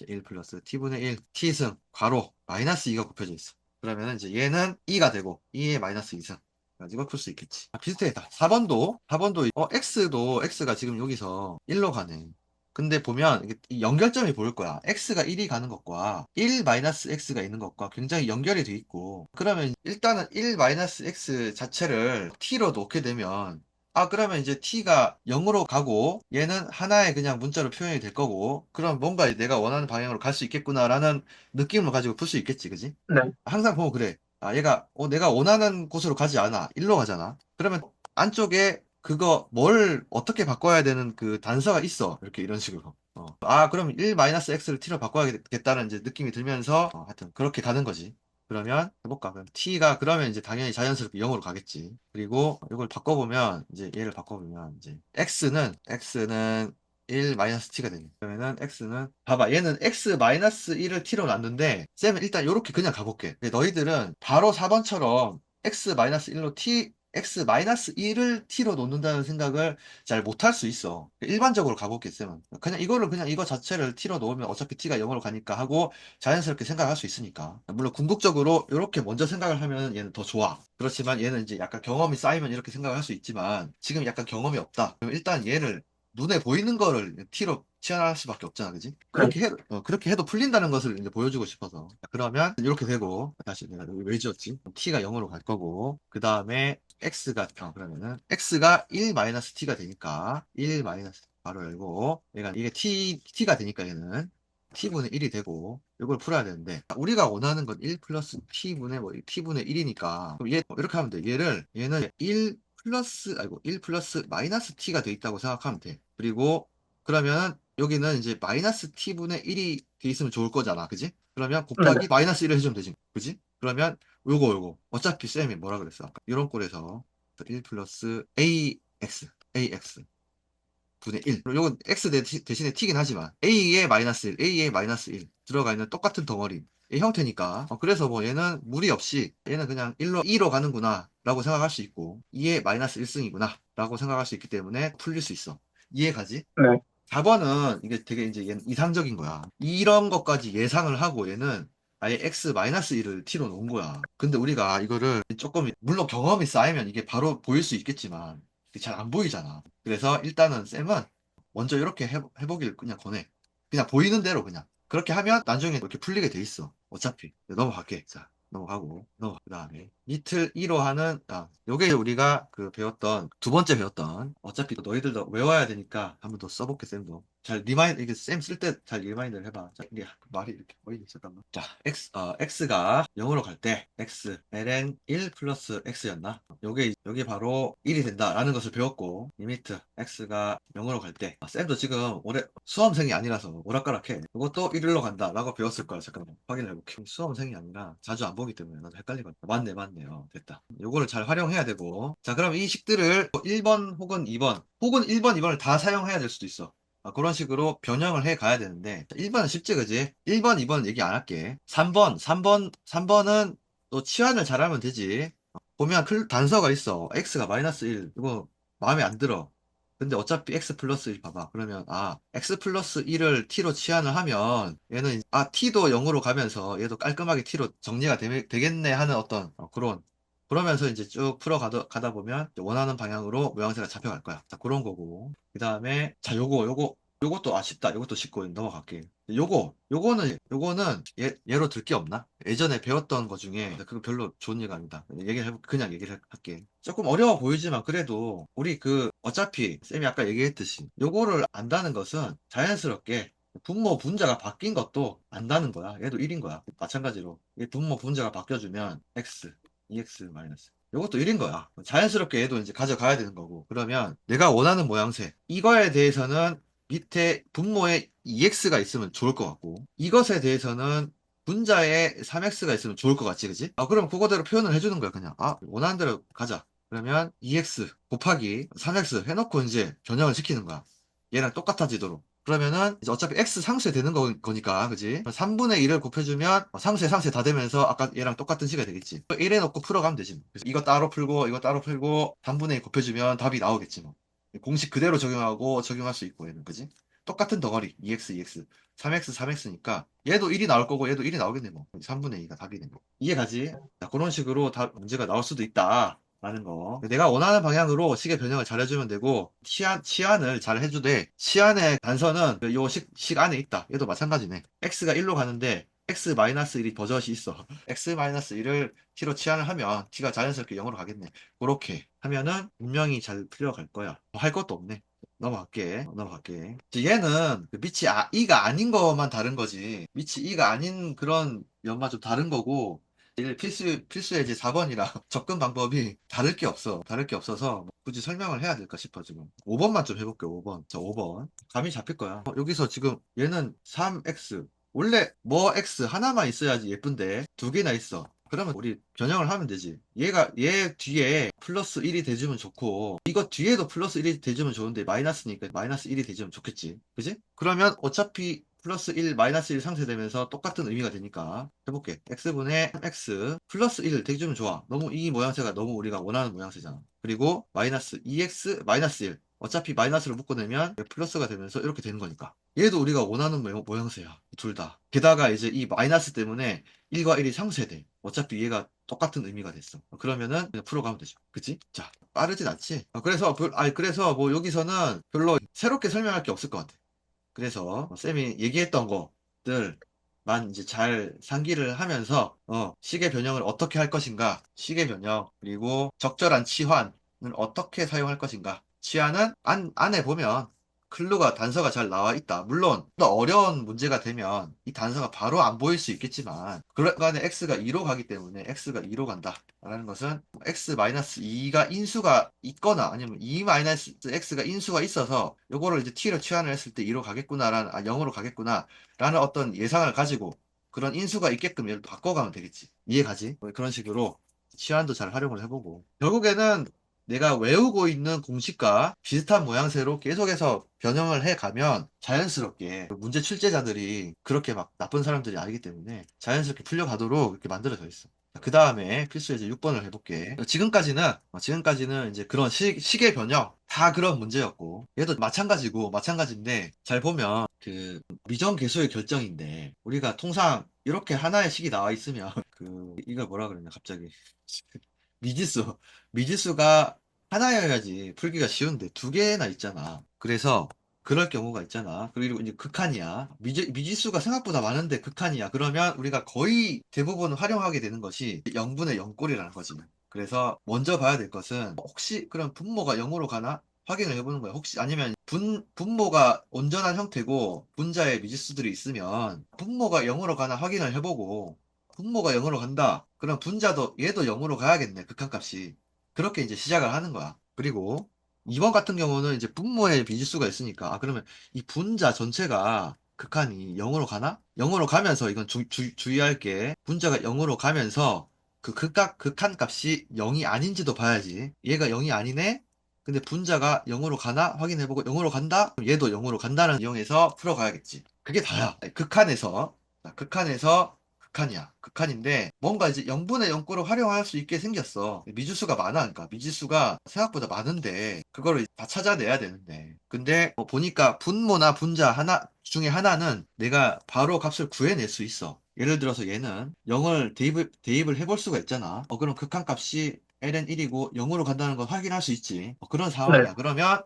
1 플러스 t분의 1 t승 괄호 마이너스 2가 곱해져 있어. 그러면 이제 얘는 2가 되고 2의 마이너스 2승 가지고 풀 수 있겠지. 비슷해. 4번도 x도 x가 지금 여기서 1로 가네. 근데 보면 이게 이 연결점이 보일 거야. x가 1이 가는 것과 1 마이너스 x가 있는 것과 굉장히 연결이 돼 있고 그러면 일단은 1 마이너스 x 자체를 t로 놓게 되면 그러면 이제 t가 0으로 가고 얘는 하나의 그냥 문자로 표현이 될 거고 그럼 뭔가 내가 원하는 방향으로 갈 수 있겠구나라는 느낌을 가지고 풀 수 있겠지, 그지? 네. 항상 보면 그래. 얘가 내가 원하는 곳으로 가지 않아. 1로 가잖아. 그러면 안쪽에 그거 뭘 어떻게 바꿔야 되는 그 단서가 있어. 이렇게 이런 식으로. 그럼 1-x를 t로 바꿔야겠다는 이제 느낌이 들면서 하여튼 그렇게 가는 거지. 그러면 해볼까? 그럼 t가 그러면 이제 당연히 자연스럽게 0으로 가겠지. 그리고 이걸 바꿔보면 이제 얘를 바꿔보면 이제 x는 1-t가 되네. 그러면은 x는 봐봐 얘는 x-1을 t로 놨는데 쌤은 일단 이렇게 그냥 가볼게. 근데 너희들은 바로 4번처럼 x-1로 x-1을 t로 놓는다는 생각을 잘 못할 수 있어. 일반적으로 가볼게 쌤은. 그냥 이거 자체를 t로 놓으면 어차피 t가 0으로 가니까 하고 자연스럽게 생각할 수 있으니까. 물론 궁극적으로 이렇게 먼저 생각을 하면 얘는 더 좋아. 그렇지만 얘는 이제 약간 경험이 쌓이면 이렇게 생각을 할 수 있지만 지금 약간 경험이 없다. 그럼 일단 얘를 눈에 보이는 거를 t로 치환할 수밖에 없잖아, 그지? 그렇게 해도 풀린다는 것을 이제 보여주고 싶어서. 자, 그러면 이렇게 되고 다시 내가 여기 왜 지었지? t가 0으로 갈 거고 그 다음에 그러면은 x가 1-t가 되니까 1 바로 열고 이게 t가 되니까 얘는 t분의 1이 되고 이걸 풀어야 되는데 우리가 원하는 건 1 플러스 t분의 1이니까 그럼 얘 이렇게 하면 돼. 얘는 1 플러스 마이너스 t가 돼 있다고 생각하면 돼. 그리고 그러면 여기는 이제 마이너스 t분의 1이 돼 있으면 좋을 거잖아. 그지? 그러면 곱하기 마이너스 1을 해주면 되지. 그지? 그러면 요거 어차피 쌤이 뭐라 그랬어? 아까 이런 꼴에서 1 플러스 ax 분의 1. 요건 x 대신에 t긴 하지만 a의 마이너스 1 들어가 있는 똑같은 덩어리 의 형태니까 그래서 뭐 얘는 무리 없이 얘는 그냥 2로 가는구나 라고 생각할 수 있고 2의 마이너스 1승이구나 라고 생각할 수 있기 때문에 풀릴 수 있어. 이해가지? 네. 4번은 이게 되게 이제 얘는 이상적인 거야. 이런 것까지 예상을 하고 얘는 아예 x-1을 t로 놓은 거야. 근데 우리가 이거를 조금, 물론 경험이 쌓이면 이게 바로 보일 수 있겠지만 잘 안 보이잖아. 그래서 일단은 쌤은 먼저 이렇게 해보길 그냥 권해. 그냥 보이는 대로 그냥. 그렇게 하면 나중에 이렇게 풀리게 돼 있어. 어차피. 넘어갈게. 자, 넘어가고. 그 다음에 이틀 1호 하는, 요게 우리가 그 배웠던, 두 번째 배웠던, 어차피 너희들도 외워야 되니까 한번 더 써볼게, 쌤도. 잘 이게 쌤 쓸 때 잘 리마인드를 해봐. 자, 이게 말이 이렇게 보이네. 잠깐만. 자, x가 0으로 갈 때, ln 1 플러스 x였나? 요게 바로 1이 된다라는 것을 배웠고, 리미트 x가 0으로 갈 때, 쌤도 지금 올해 수험생이 아니라서 오락가락해. 이것도 1일로 간다라고 배웠을 거야. 잠깐만 확인을 해볼게. 수험생이 아니라 자주 안 보기 때문에 나도 헷갈리거든. 맞네. 됐다. 요거를 잘 활용해야 되고. 자, 그럼 이 식들을 1번 혹은 2번, 혹은 1번, 2번을 다 사용해야 될 수도 있어. 그런 식으로 변형을 해 가야 되는데, 1번은 쉽지, 그지? 1번, 2번은 얘기 안 할게. 3번은 또 치환을 잘하면 되지. 보면 단서가 있어. x가 마이너스 1. 이거 마음에 안 들어. 근데 어차피 x 플러스 1 봐봐. 그러면, x 플러스 1을 t로 치환을 하면, 얘는, t도 0으로 가면서, 얘도 깔끔하게 t로 정리가 되겠네 하는 어떤, 그러면서 이제 쭉 가다 보면, 원하는 방향으로 모양새가 잡혀갈 거야. 자, 그런 거고. 그 다음에, 자, 요것도 쉽다. 요것도 쉽고 넘어갈게. 요거는 얘로 들 게 없나? 예전에 배웠던 거 중에 그거 별로 좋은 얘기가 아니다. 그냥 얘기를 할게. 조금 어려워 보이지만 그래도 우리 어차피 쌤이 아까 얘기했듯이 요거를 안다는 것은 자연스럽게 분모 분자가 바뀐 것도 안다는 거야. 얘도 1인 거야. 마찬가지로 이 분모 분자가 바뀌어주면 x, 2x 마이너스. 요것도 1인 거야. 자연스럽게 얘도 이제 가져가야 되는 거고. 그러면 내가 원하는 모양새. 이거에 대해서는 밑에 분모에 2x가 있으면 좋을 것 같고, 이것에 대해서는 분자에 3x가 있으면 좋을 것 같지, 그지? 그럼 그거대로 표현을 해주는 거야, 그냥. 원하는 대로 가자. 그러면 2x 곱하기 3x 해놓고 이제 변형을 시키는 거야. 얘랑 똑같아지도록. 그러면은 이제 어차피 x 상쇄 되는 거니까, 그지? 3분의 1을 곱해주면 상쇄 다 되면서 아까 얘랑 똑같은 식이 되겠지. 1 해놓고 풀어가면 되지. 뭐. 그래서 이거 따로 풀고 3분의 1 곱해주면 답이 나오겠지, 뭐. 공식 그대로 적용할 수 있고, 얘는, 그지? 똑같은 덩어리, 2x, 3x 니까 얘도 1이 나올 거고 얘도 1이 나오겠네, 뭐. 3분의 2가 답이 되는 거. 이해가지? 자, 그런 식으로 문제가 나올 수도 있다. 라는 거. 내가 원하는 방향으로 식의 변형을 잘 해주면 되고, 치안을 잘 해주되, 치안의 단서는 요 식 안에 있다. 얘도 마찬가지네. x가 1로 가는데, x-1이 버젓이 있어. x-1을 t로 치환을 하면 t가 자연스럽게 0으로 가겠네. 그렇게 하면은 분명히 잘 풀려갈 거야. 할 것도 없네. 넘어갈게. 이제 얘는 밑이 2가 아닌 것만 다른 거지. 밑이 2가 아닌 그런 면만 좀 다른 거고, 이게 필수의 이제 4번이라 접근 방법이 다를 게 없어서 뭐 굳이 설명을 해야 될까 싶어, 지금. 5번만 좀 해볼게요, 5번. 자, 5번. 감이 잡힐 거야. 여기서 지금 얘는 3x. 원래 뭐 x 하나만 있어야지 예쁜데 두 개나 있어. 그러면 우리 변형을 하면 되지. 얘 뒤에 플러스 1이 돼주면 좋고, 이거 뒤에도 플러스 1이 돼주면 좋은데, 마이너스니까 마이너스 1이 돼주면 좋겠지. 그지? 그러면 어차피 플러스 1, 마이너스 1 상쇄되면서 똑같은 의미가 되니까 해볼게. x분의 x 플러스 1 돼주면 좋아. 이 모양새가 너무 우리가 원하는 모양새잖아. 그리고 마이너스 2x 마이너스 1. 어차피 마이너스를 묶어내면 플러스가 되면서 이렇게 되는 거니까. 얘도 우리가 원하는 모양새야. 둘 다. 게다가 이제 이 마이너스 때문에 1과 1이 상쇄돼. 어차피 얘가 똑같은 의미가 됐어. 그러면은 그냥 풀어가면 되죠. 그치? 자, 빠르진 않지? 그래서 뭐 여기서는 별로 새롭게 설명할 게 없을 것 같아. 그래서 쌤이 얘기했던 것들만 이제 잘 상기를 하면서 시계 변형을 어떻게 할 것인가, 시계 변형, 그리고 적절한 치환을 어떻게 사용할 것인가. 치환은 안에 보면 클루가 단서가 잘 나와 있다. 물론 더 어려운 문제가 되면 이 단서가 바로 안 보일 수 있겠지만, 그간에 x가 2로 가기 때문에 x가 2로 간다 라는 것은 x-2가 인수가 있거나 아니면 2-x가 인수가 있어서 요거를 이제 t로 치환을 했을 때 2로 가겠구나라는, 0으로 가겠구나라는 어떤 예상을 가지고 그런 인수가 있게끔 얘를 바꿔가면 되겠지. 이해가지? 그런 식으로 치환도 잘 활용을 해보고, 결국에는 내가 외우고 있는 공식과 비슷한 모양새로 계속해서 변형을 해가면 자연스럽게 문제 출제자들이 그렇게 막 나쁜 사람들이 아니기 때문에 자연스럽게 풀려가도록 이렇게 만들어져 있어. 그 다음에 필수 예제 6번을 해볼게. 지금까지는 이제 그런 시계 변형, 다 그런 문제였고, 얘도 마찬가지인데, 잘 보면, 미정계수의 결정인데, 우리가 통상 이렇게 하나의 식이 나와 있으면, 이걸 뭐라 그러냐, 갑자기. 미지수. 미지수가 하나여야지 풀기가 쉬운데, 두 개나 있잖아. 그래서, 그럴 경우가 있잖아. 그리고 이제 극한이야. 미지수가 생각보다 많은데 극한이야. 그러면 우리가 거의 대부분 활용하게 되는 것이 0분의 0꼴이라는 거지. 그래서 먼저 봐야 될 것은 혹시 그럼 분모가 0으로 가나? 확인을 해보는 거야. 혹시 아니면 분모가 온전한 형태고 분자의 미지수들이 있으면 분모가 0으로 가나 확인을 해보고 분모가 0으로 간다. 그럼 분자도 얘도 0으로 가야겠네. 극한값이. 그렇게 이제 시작을 하는 거야. 그리고 2번 같은 경우는 이제 분모의 비지수가 있으니까, 그러면 이 분자 전체가 극한이 0으로 가나? 0으로 가면서, 이건 주의할 게, 분자가 0으로 가면서, 극한 값이 0이 아닌지도 봐야지. 얘가 0이 아니네? 근데 분자가 0으로 가나? 확인해보고, 0으로 간다? 그럼 얘도 0으로 간다는 이용해서 풀어가야겠지. 그게 다야. 극한에서 극한이야. 극한인데 뭔가 이제 0분의 0꼴을 활용할 수 있게 생겼어. 미지수가 많아. 그러니까 미지수가 생각보다 많은데 그거를 다 찾아내야 되는데. 근데 보니까 분모나 분자 하나 중에 하나는 내가 바로 값을 구해낼 수 있어. 예를 들어서 얘는 0을 대입을 해볼 수가 있잖아. 그럼 극한값이 ln 1이고 0으로 간다는 걸 확인할 수 있지. 그런 네. 상황이야. 그러면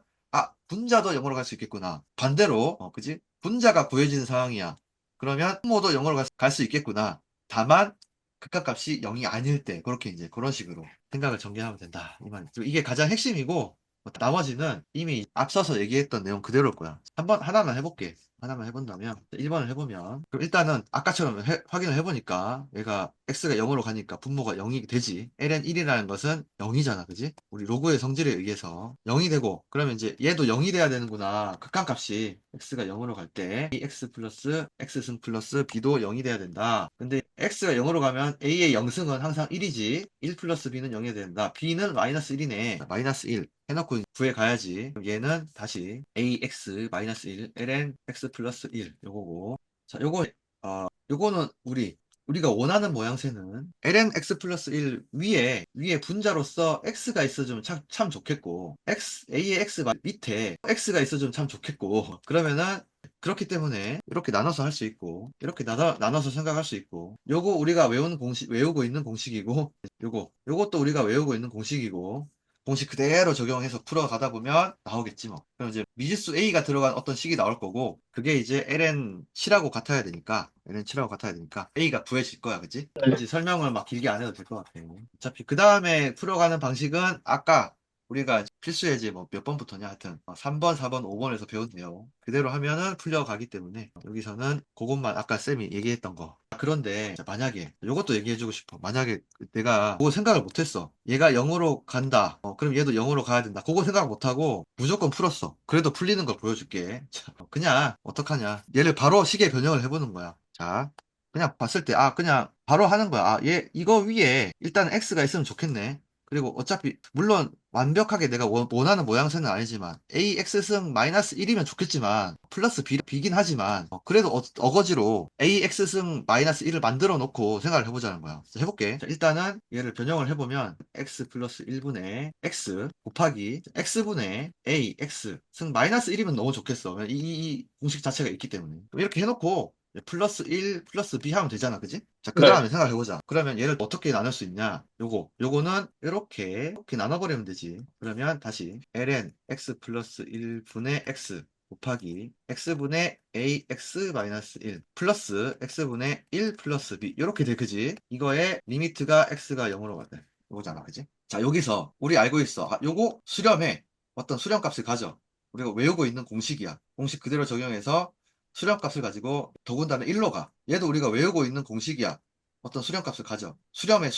분자도 0으로 갈 수 있겠구나. 반대로 그지? 분자가 구해지는 상황이야. 그러면 분모도 0으로 갈 수 있겠구나. 다만 극한값이 0이 아닐 때 그렇게 이제 그런 식으로 생각을 전개하면 된다. 이 말이죠. 이게 가장 핵심이고 나머지는 이미 앞서서 얘기했던 내용 그대로일 거야. 한번 하나만 해볼게. 하나만 해본다면 1번을 해보면 그럼 일단은 아까처럼 확인을 해보니까 얘가 x가 0으로 가니까 분모가 0이 되지. ln 1이라는 것은 0이잖아. 그지? 우리 로그의 성질에 의해서 0이 되고 그러면 이제 얘도 0이 돼야 되는구나. 극한값이 x가 0으로 갈 때 x 플러스 x승 플러스 b도 0이 돼야 된다. 근데 x가 0으로 가면 a의 0승은 항상 1이지. 1 플러스 b는 0이 된다. b는 마이너스 1이네. 마이너스 1 해놓고 구해 가야지. 그럼 얘는 다시 ax 마이너스 1 ln x 플러스 1 요거고. 자, 요거는 우리가 원하는 모양새는 ln x 플러스 1 위에 분자로서 x가 있어주면 참 좋겠고 a의 x 밑에 x가 있어주면 참 좋겠고 그러면은 그렇기 때문에 이렇게 나눠서 할 수 있고 이렇게 나눠서 생각할 수 있고 요거 우리가 외우고 있는 공식이고 요것도 우리가 외우고 있는 공식이고 공식 그대로 적용해서 풀어가다 보면 나오겠지 뭐. 그럼 이제 미지수 A가 들어간 어떤 식이 나올 거고 그게 이제 ln 7하고 같아야 되니까 A가 구해질 거야. 그치? 네. 굳이 설명을 막 길게 안 해도 될 것 같아. 어차피 그 다음에 풀어가는 방식은 아까 우리가 필수 예제 뭐 몇 번부터냐 하여튼 3번, 4번, 5번에서 배운 내용 그대로 하면은 풀려가기 때문에 여기서는 그것만 아까 쌤이 얘기했던 거. 그런데 만약에 이것도 얘기해주고 싶어. 만약에 내가 그거 생각을 못했어. 얘가 0으로 간다. 그럼 얘도 0으로 가야 된다. 그거 생각 못하고 무조건 풀었어. 그래도 풀리는 걸 보여줄게. 자, 그냥 어떡하냐. 얘를 바로 시계 변형을 해보는 거야. 자, 그냥 봤을 때 그냥 바로 하는 거야. 이거 위에 일단 X가 있으면 좋겠네. 그리고 어차피 물론 완벽하게 내가 원하는 모양새는 아니지만 AX승 마이너스 1이면 좋겠지만 플러스 B긴 하지만 그래도 어거지로 AX승 마이너스 1을 만들어 놓고 생각을 해보자는 거야. 자, 해볼게. 자, 일단은 얘를 변형을 해보면 X 플러스 1분의 X 곱하기 X분의 AX 승 마이너스 1이면 너무 좋겠어. 이 공식 자체가 있기 때문에. 그럼 이렇게 해놓고 플러스 1 플러스 B 하면 되잖아. 그지? 자, 그 네. 다음에 생각해보자. 그러면 얘를 어떻게 나눌 수 있냐? 요거는 이렇게 나눠버리면 되지. 그러면 다시 ln x 플러스 1분의 x 곱하기 x분의 ax 마이너스 1 플러스 x분의 1 플러스 b 이렇게 돼. 그지? 이거의 리미트가 x가 0으로 가돼. 요거잖아. 그지? 자, 여기서 우리 알고 있어. 요거 수렴해. 어떤 수렴값을 가져. 우리가 외우고 있는 공식이야. 공식 그대로 적용해서 수렴값을 가지고 더군다나 1로 가. 얘도 우리가 외우고 있는 공식이야. 어떤 수렴값을 가져. 수렴해.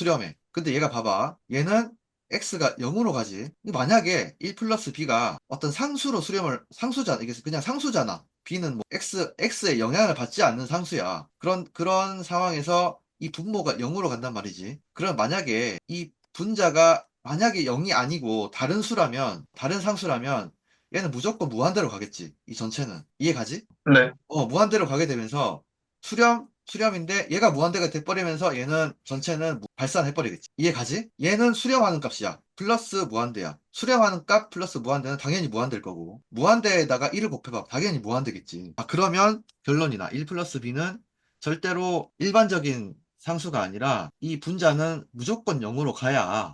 근데 얘가 봐봐. 얘는 x가 0으로 가지. 만약에 1 플러스 b가 어떤 상수잖아. 이게 그냥 상수잖아. b는 뭐 x의 영향을 받지 않는 상수야. 그런 상황에서 이 분모가 0으로 간단 말이지. 그럼 만약에 이 분자가 만약에 0이 아니고 다른 상수라면 얘는 무조건 무한대로 가겠지. 이 전체는. 이해 가지? 네. 무한대로 가게 되면서 수렴, 수렴인데 얘가 무한대가 돼버리면서 얘는 전체는 발산해버리겠지. 이해가지? 얘는 수렴하는 값이야. 플러스 무한대야. 수렴하는 값 플러스 무한대는 당연히 무한대일 거고 무한대에다가 1을 곱해봐. 당연히 무한대겠지. 아, 그러면 결론이나 1 플러스 b는 절대로 일반적인 상수가 아니라 이 분자는 무조건 0으로 가야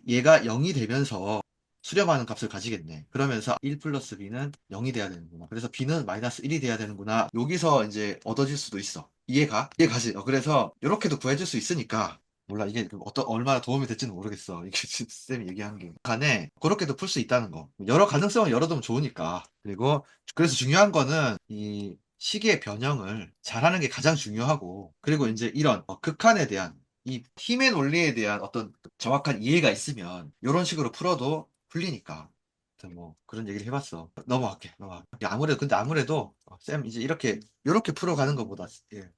얘가 0이 되면서 수렴하는 값을 가지겠네. 그러면서 1 플러스 b는 0이 돼야 되는구나. 그래서 b는 마이너스 1이 돼야 되는구나. 여기서 이제 얻어질 수도 있어. 이해가? 이해가지? 그래서 이렇게도 구해줄 수 있으니까 몰라. 이게 얼마나 도움이 될지는 모르겠어. 이게 지금 쌤이 얘기한 게. 간에 그렇게도 풀 수 있다는 거. 여러 가능성을 열어두면 좋으니까. 그리고 그래서 중요한 거는 이 식의 변형을 잘하는 게 가장 중요하고 그리고 이제 이런 극한에 대한 이 힘의 논리에 대한 어떤 정확한 이해가 있으면 이런 식으로 풀어도 풀리니까. 아무튼 뭐 그런 얘기를 해봤어. 넘어갈게. 근데 아무래도 쌤 이제 이렇게 풀어가는 것보다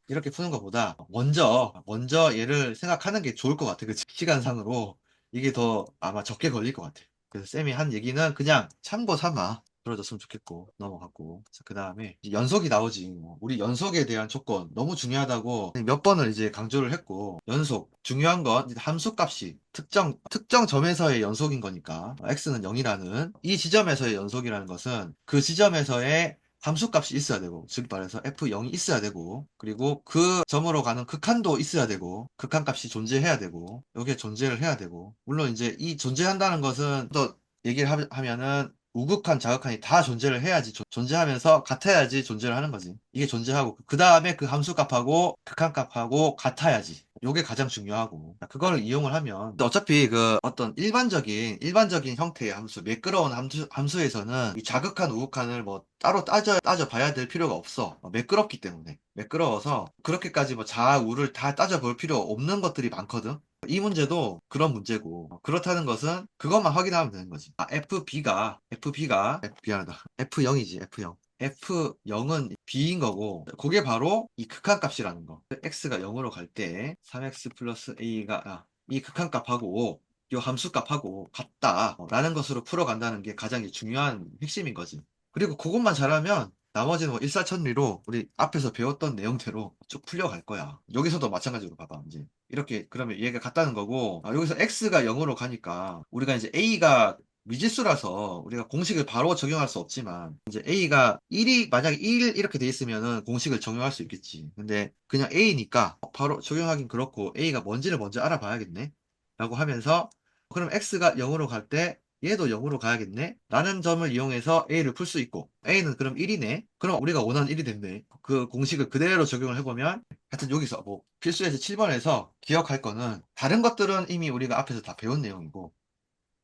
이렇게 푸는 것보다 먼저 얘를 생각하는 게 좋을 것 같아. 그 시간상으로 이게 더 아마 적게 걸릴 것 같아. 그래서 쌤이 한 얘기는 그냥 참고 삼아 들어줬으면 좋겠고 넘어갔고 그 다음에 연속이 나오지. 우리 연속에 대한 조건 너무 중요하다고 몇 번을 이제 강조를 했고 연속 중요한 건 이제 함수값이 특정 점에서의 연속인 거니까 x는 0이라는 이 지점에서의 연속이라는 것은 그 지점에서의 함수값이 있어야 되고 즉 말해서 f0이 있어야 되고 그리고 그 점으로 가는 극한도 있어야 되고 극한값이 존재해야 되고 여기에 존재를 해야 되고 물론 이제 이 존재한다는 것은 또 얘기를 하면은 우극한 자극한이 다 존재를 해야지 존재하면서 같아야지 존재를 하는 거지. 이게 존재하고 그 다음에 그 함수값하고 극한값하고 같아야지. 요게 가장 중요하고 그거를 이용을 하면 어차피 그 어떤 일반적인 형태의 함수 매끄러운 함수에서는 이 자극한 우극한을 뭐 따로 따져 봐야 될 필요가 없어. 매끄럽기 때문에 매끄러워서 그렇게까지 뭐 자우를 다 따져볼 필요 없는 것들이 많거든. 이 문제도 그런 문제고 그렇다는 것은 그것만 확인하면 되는 거지. 미안하다. F0이지 F0. F0은 B인 거고 그게 바로 이 극한값이라는 거. X가 0으로 갈 때 3X 플러스 A가 이 극한값하고 이 함수값하고 같다 라는 것으로 풀어간다는 게 가장 중요한 핵심인 거지. 그리고 그것만 잘하면 나머지는 뭐 일사천리로 우리 앞에서 배웠던 내용대로 쭉 풀려갈 거야. 여기서도 마찬가지로 봐봐. 이제 이렇게 그러면 얘가 같다는 거고 여기서 x가 0으로 가니까 우리가 이제 a가 미지수라서 우리가 공식을 바로 적용할 수 없지만 이제 a가 1이 만약에 1 이렇게 돼 있으면은 공식을 적용할 수 있겠지. 근데 그냥 a니까 바로 적용하긴 그렇고 a가 뭔지를 먼저 알아봐야겠네. 라고 하면서 그럼 x가 0으로 갈 때 얘도 0으로 가야겠네? 라는 점을 이용해서 a를 풀 수 있고 a는 그럼 1이네? 그럼 우리가 원하는 1이 됐네. 그 공식을 그대로 적용을 해보면 하여튼 여기서 뭐 필수에서 7번에서 기억할 거는 다른 것들은 이미 우리가 앞에서 다 배운 내용이고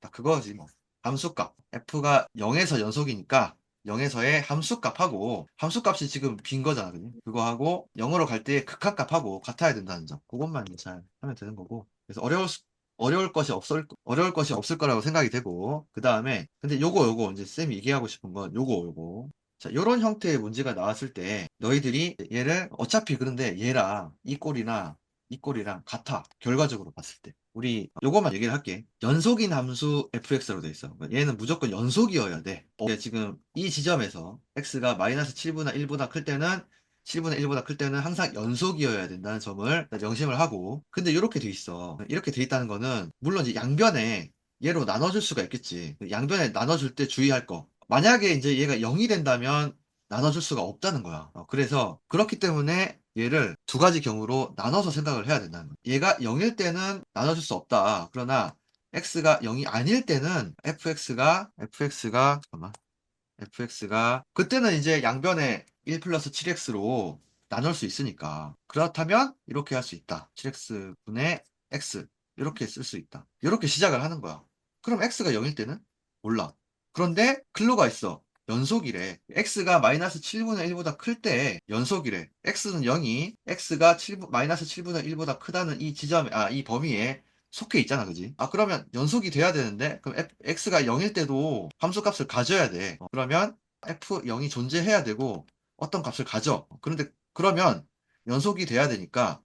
딱 그거지 뭐. 함수값 f가 0에서 연속이니까 0에서의 함수값하고 함수값이 지금 빈 거잖아. 그지? 그거하고 0으로 갈 때 극한값하고 같아야 된다는 점. 그것만 잘 하면 되는 거고. 그래서 어려울 것이 없을 거라고 생각이 되고 그 다음에 근데 요거 이제 쌤이 얘기하고 싶은 건 요거 자 요런 형태의 문제가 나왔을 때 너희들이 얘를 어차피 그런데 얘랑 이 꼴이랑 같아 결과적으로 봤을 때 우리 요것만 얘기를 할게. 연속인 함수 fx로 돼 있어. 그러니까 얘는 무조건 연속이어야 돼. 지금 이 지점에서 x가 마이너스 7보다 1보다 클 때는 7분의 1보다 클 때는 항상 연속이어야 된다는 점을 명심을 하고 근데 이렇게 돼 있어. 이렇게 돼 있다는 거는 물론 이제 양변에 얘로 나눠줄 수가 있겠지. 양변에 나눠줄 때 주의할 거. 만약에 이제 얘가 0이 된다면 나눠줄 수가 없다는 거야. 그래서 그렇기 때문에 얘를 두 가지 경우로 나눠서 생각을 해야 된다는 거야. 얘가 0일 때는 나눠줄 수 없다. 그러나 x가 0이 아닐 때는 잠깐만. 그때는 이제 양변에 1 플러스 7x로 나눌 수 있으니까 그렇다면 이렇게 할 수 있다. 7x분의 x 이렇게 쓸 수 있다. 이렇게 시작을 하는 거야. 그럼 x가 0일 때는 몰라. 그런데 클로가 있어. 연속이래. x가 마이너스 7분의 1보다 클 때 연속이래. x는 0이 x가 마이너스 7분의 1보다 크다는 이 지점에 이 범위에 속해 있잖아, 그지? 그러면 연속이 돼야 되는데, 그럼 x가 0일 때도 함수값을 가져야 돼. 그러면 f0이 존재해야 되고, 어떤 값을 가져. 그러면 연속이 돼야 되니까,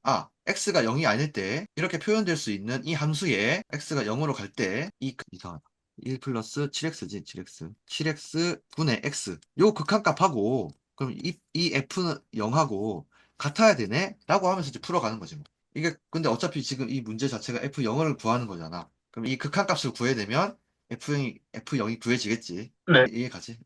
x가 0이 아닐 때, 이렇게 표현될 수 있는 이 함수에 x가 0으로 갈 때, 이상하다. 1 플러스 7x지, 7x. 7x 분의 x. 요 극한값하고, 그럼 이 f는 0하고, 같아야 되네? 라고 하면서 이제 풀어가는 거지 뭐. 이게 근데 어차피 지금 이 문제 자체가 F0을 구하는 거잖아. 그럼 이 극한값을 구해야 되면 F0이 구해지겠지. 네. 이해가지?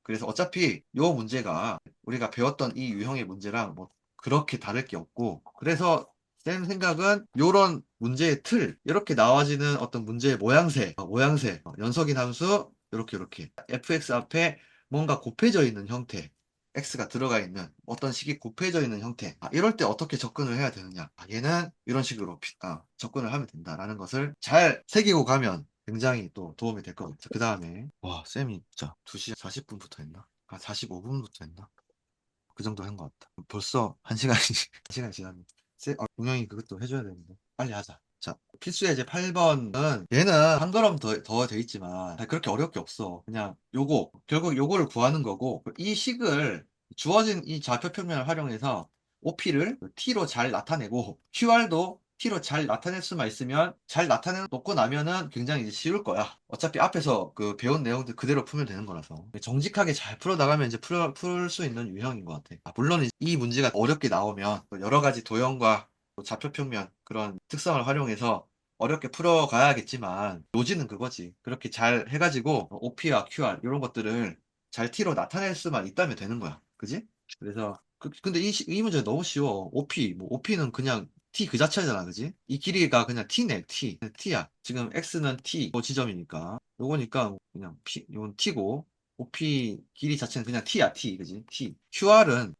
그래서 어차피 요 문제가 우리가 배웠던 이 유형의 문제랑 뭐 그렇게 다를 게 없고, 그래서 쌤 생각은 요런 문제의 틀, 이렇게 나와지는 어떤 문제의 모양새, 연속인 함수, 요렇게 fx 앞에 뭔가 곱해져 있는 형태, x가 들어가 있는 어떤 식이 곱해져 있는 형태. 이럴 때 어떻게 접근을 해야 되느냐. 얘는 이런 식으로 접근을 하면 된다라는 것을 잘 새기고 가면 굉장히 또 도움이 될 것 같아요. 그 다음에, 와, 쌤이 진짜 2시 40분부터 했나? 45분부터 했나? 그 정도 한 것 같다. 벌써 1시간이, 1시간이 지났네. 동영이 그것도 해줘야 되는데. 빨리 하자. 자, 필수 예제 8번은 얘는 한 걸음 더 돼 있지만 그렇게 어려울 게 없어. 그냥 결국 요거를 구하는 거고, 이 식을 주어진 이 좌표 평면을 활용해서 OP를 T로 잘 나타내고 QR도 T로 잘 나타낼 수만 있으면, 잘 나타내놓고 나면은 굉장히 이제 쉬울 거야. 어차피 앞에서 그 배운 내용들 그대로 풀면 되는 거라서 정직하게 잘 풀어나가면 이제 풀 수 있는 유형인 것 같아. 물론 이 문제가 어렵게 나오면 또 여러 가지 도형과 또 좌표평면 그런 특성을 활용해서 어렵게 풀어가야겠지만, 요지는 그거지. 그렇게 잘 해가지고 OP와 QR 이런 것들을 잘 T로 나타낼 수만 있다면 되는 거야. 그지? 그래서 근데 이 문제 너무 쉬워. OP는 그냥 T 그 자체잖아, 그지? 이 길이가 그냥 T네, T야. 지금 X는 T, 그 지점이니까. 요거니까 그냥 이건 T고, OP 길이 자체는 그냥 T야, T, 그지? T. QR,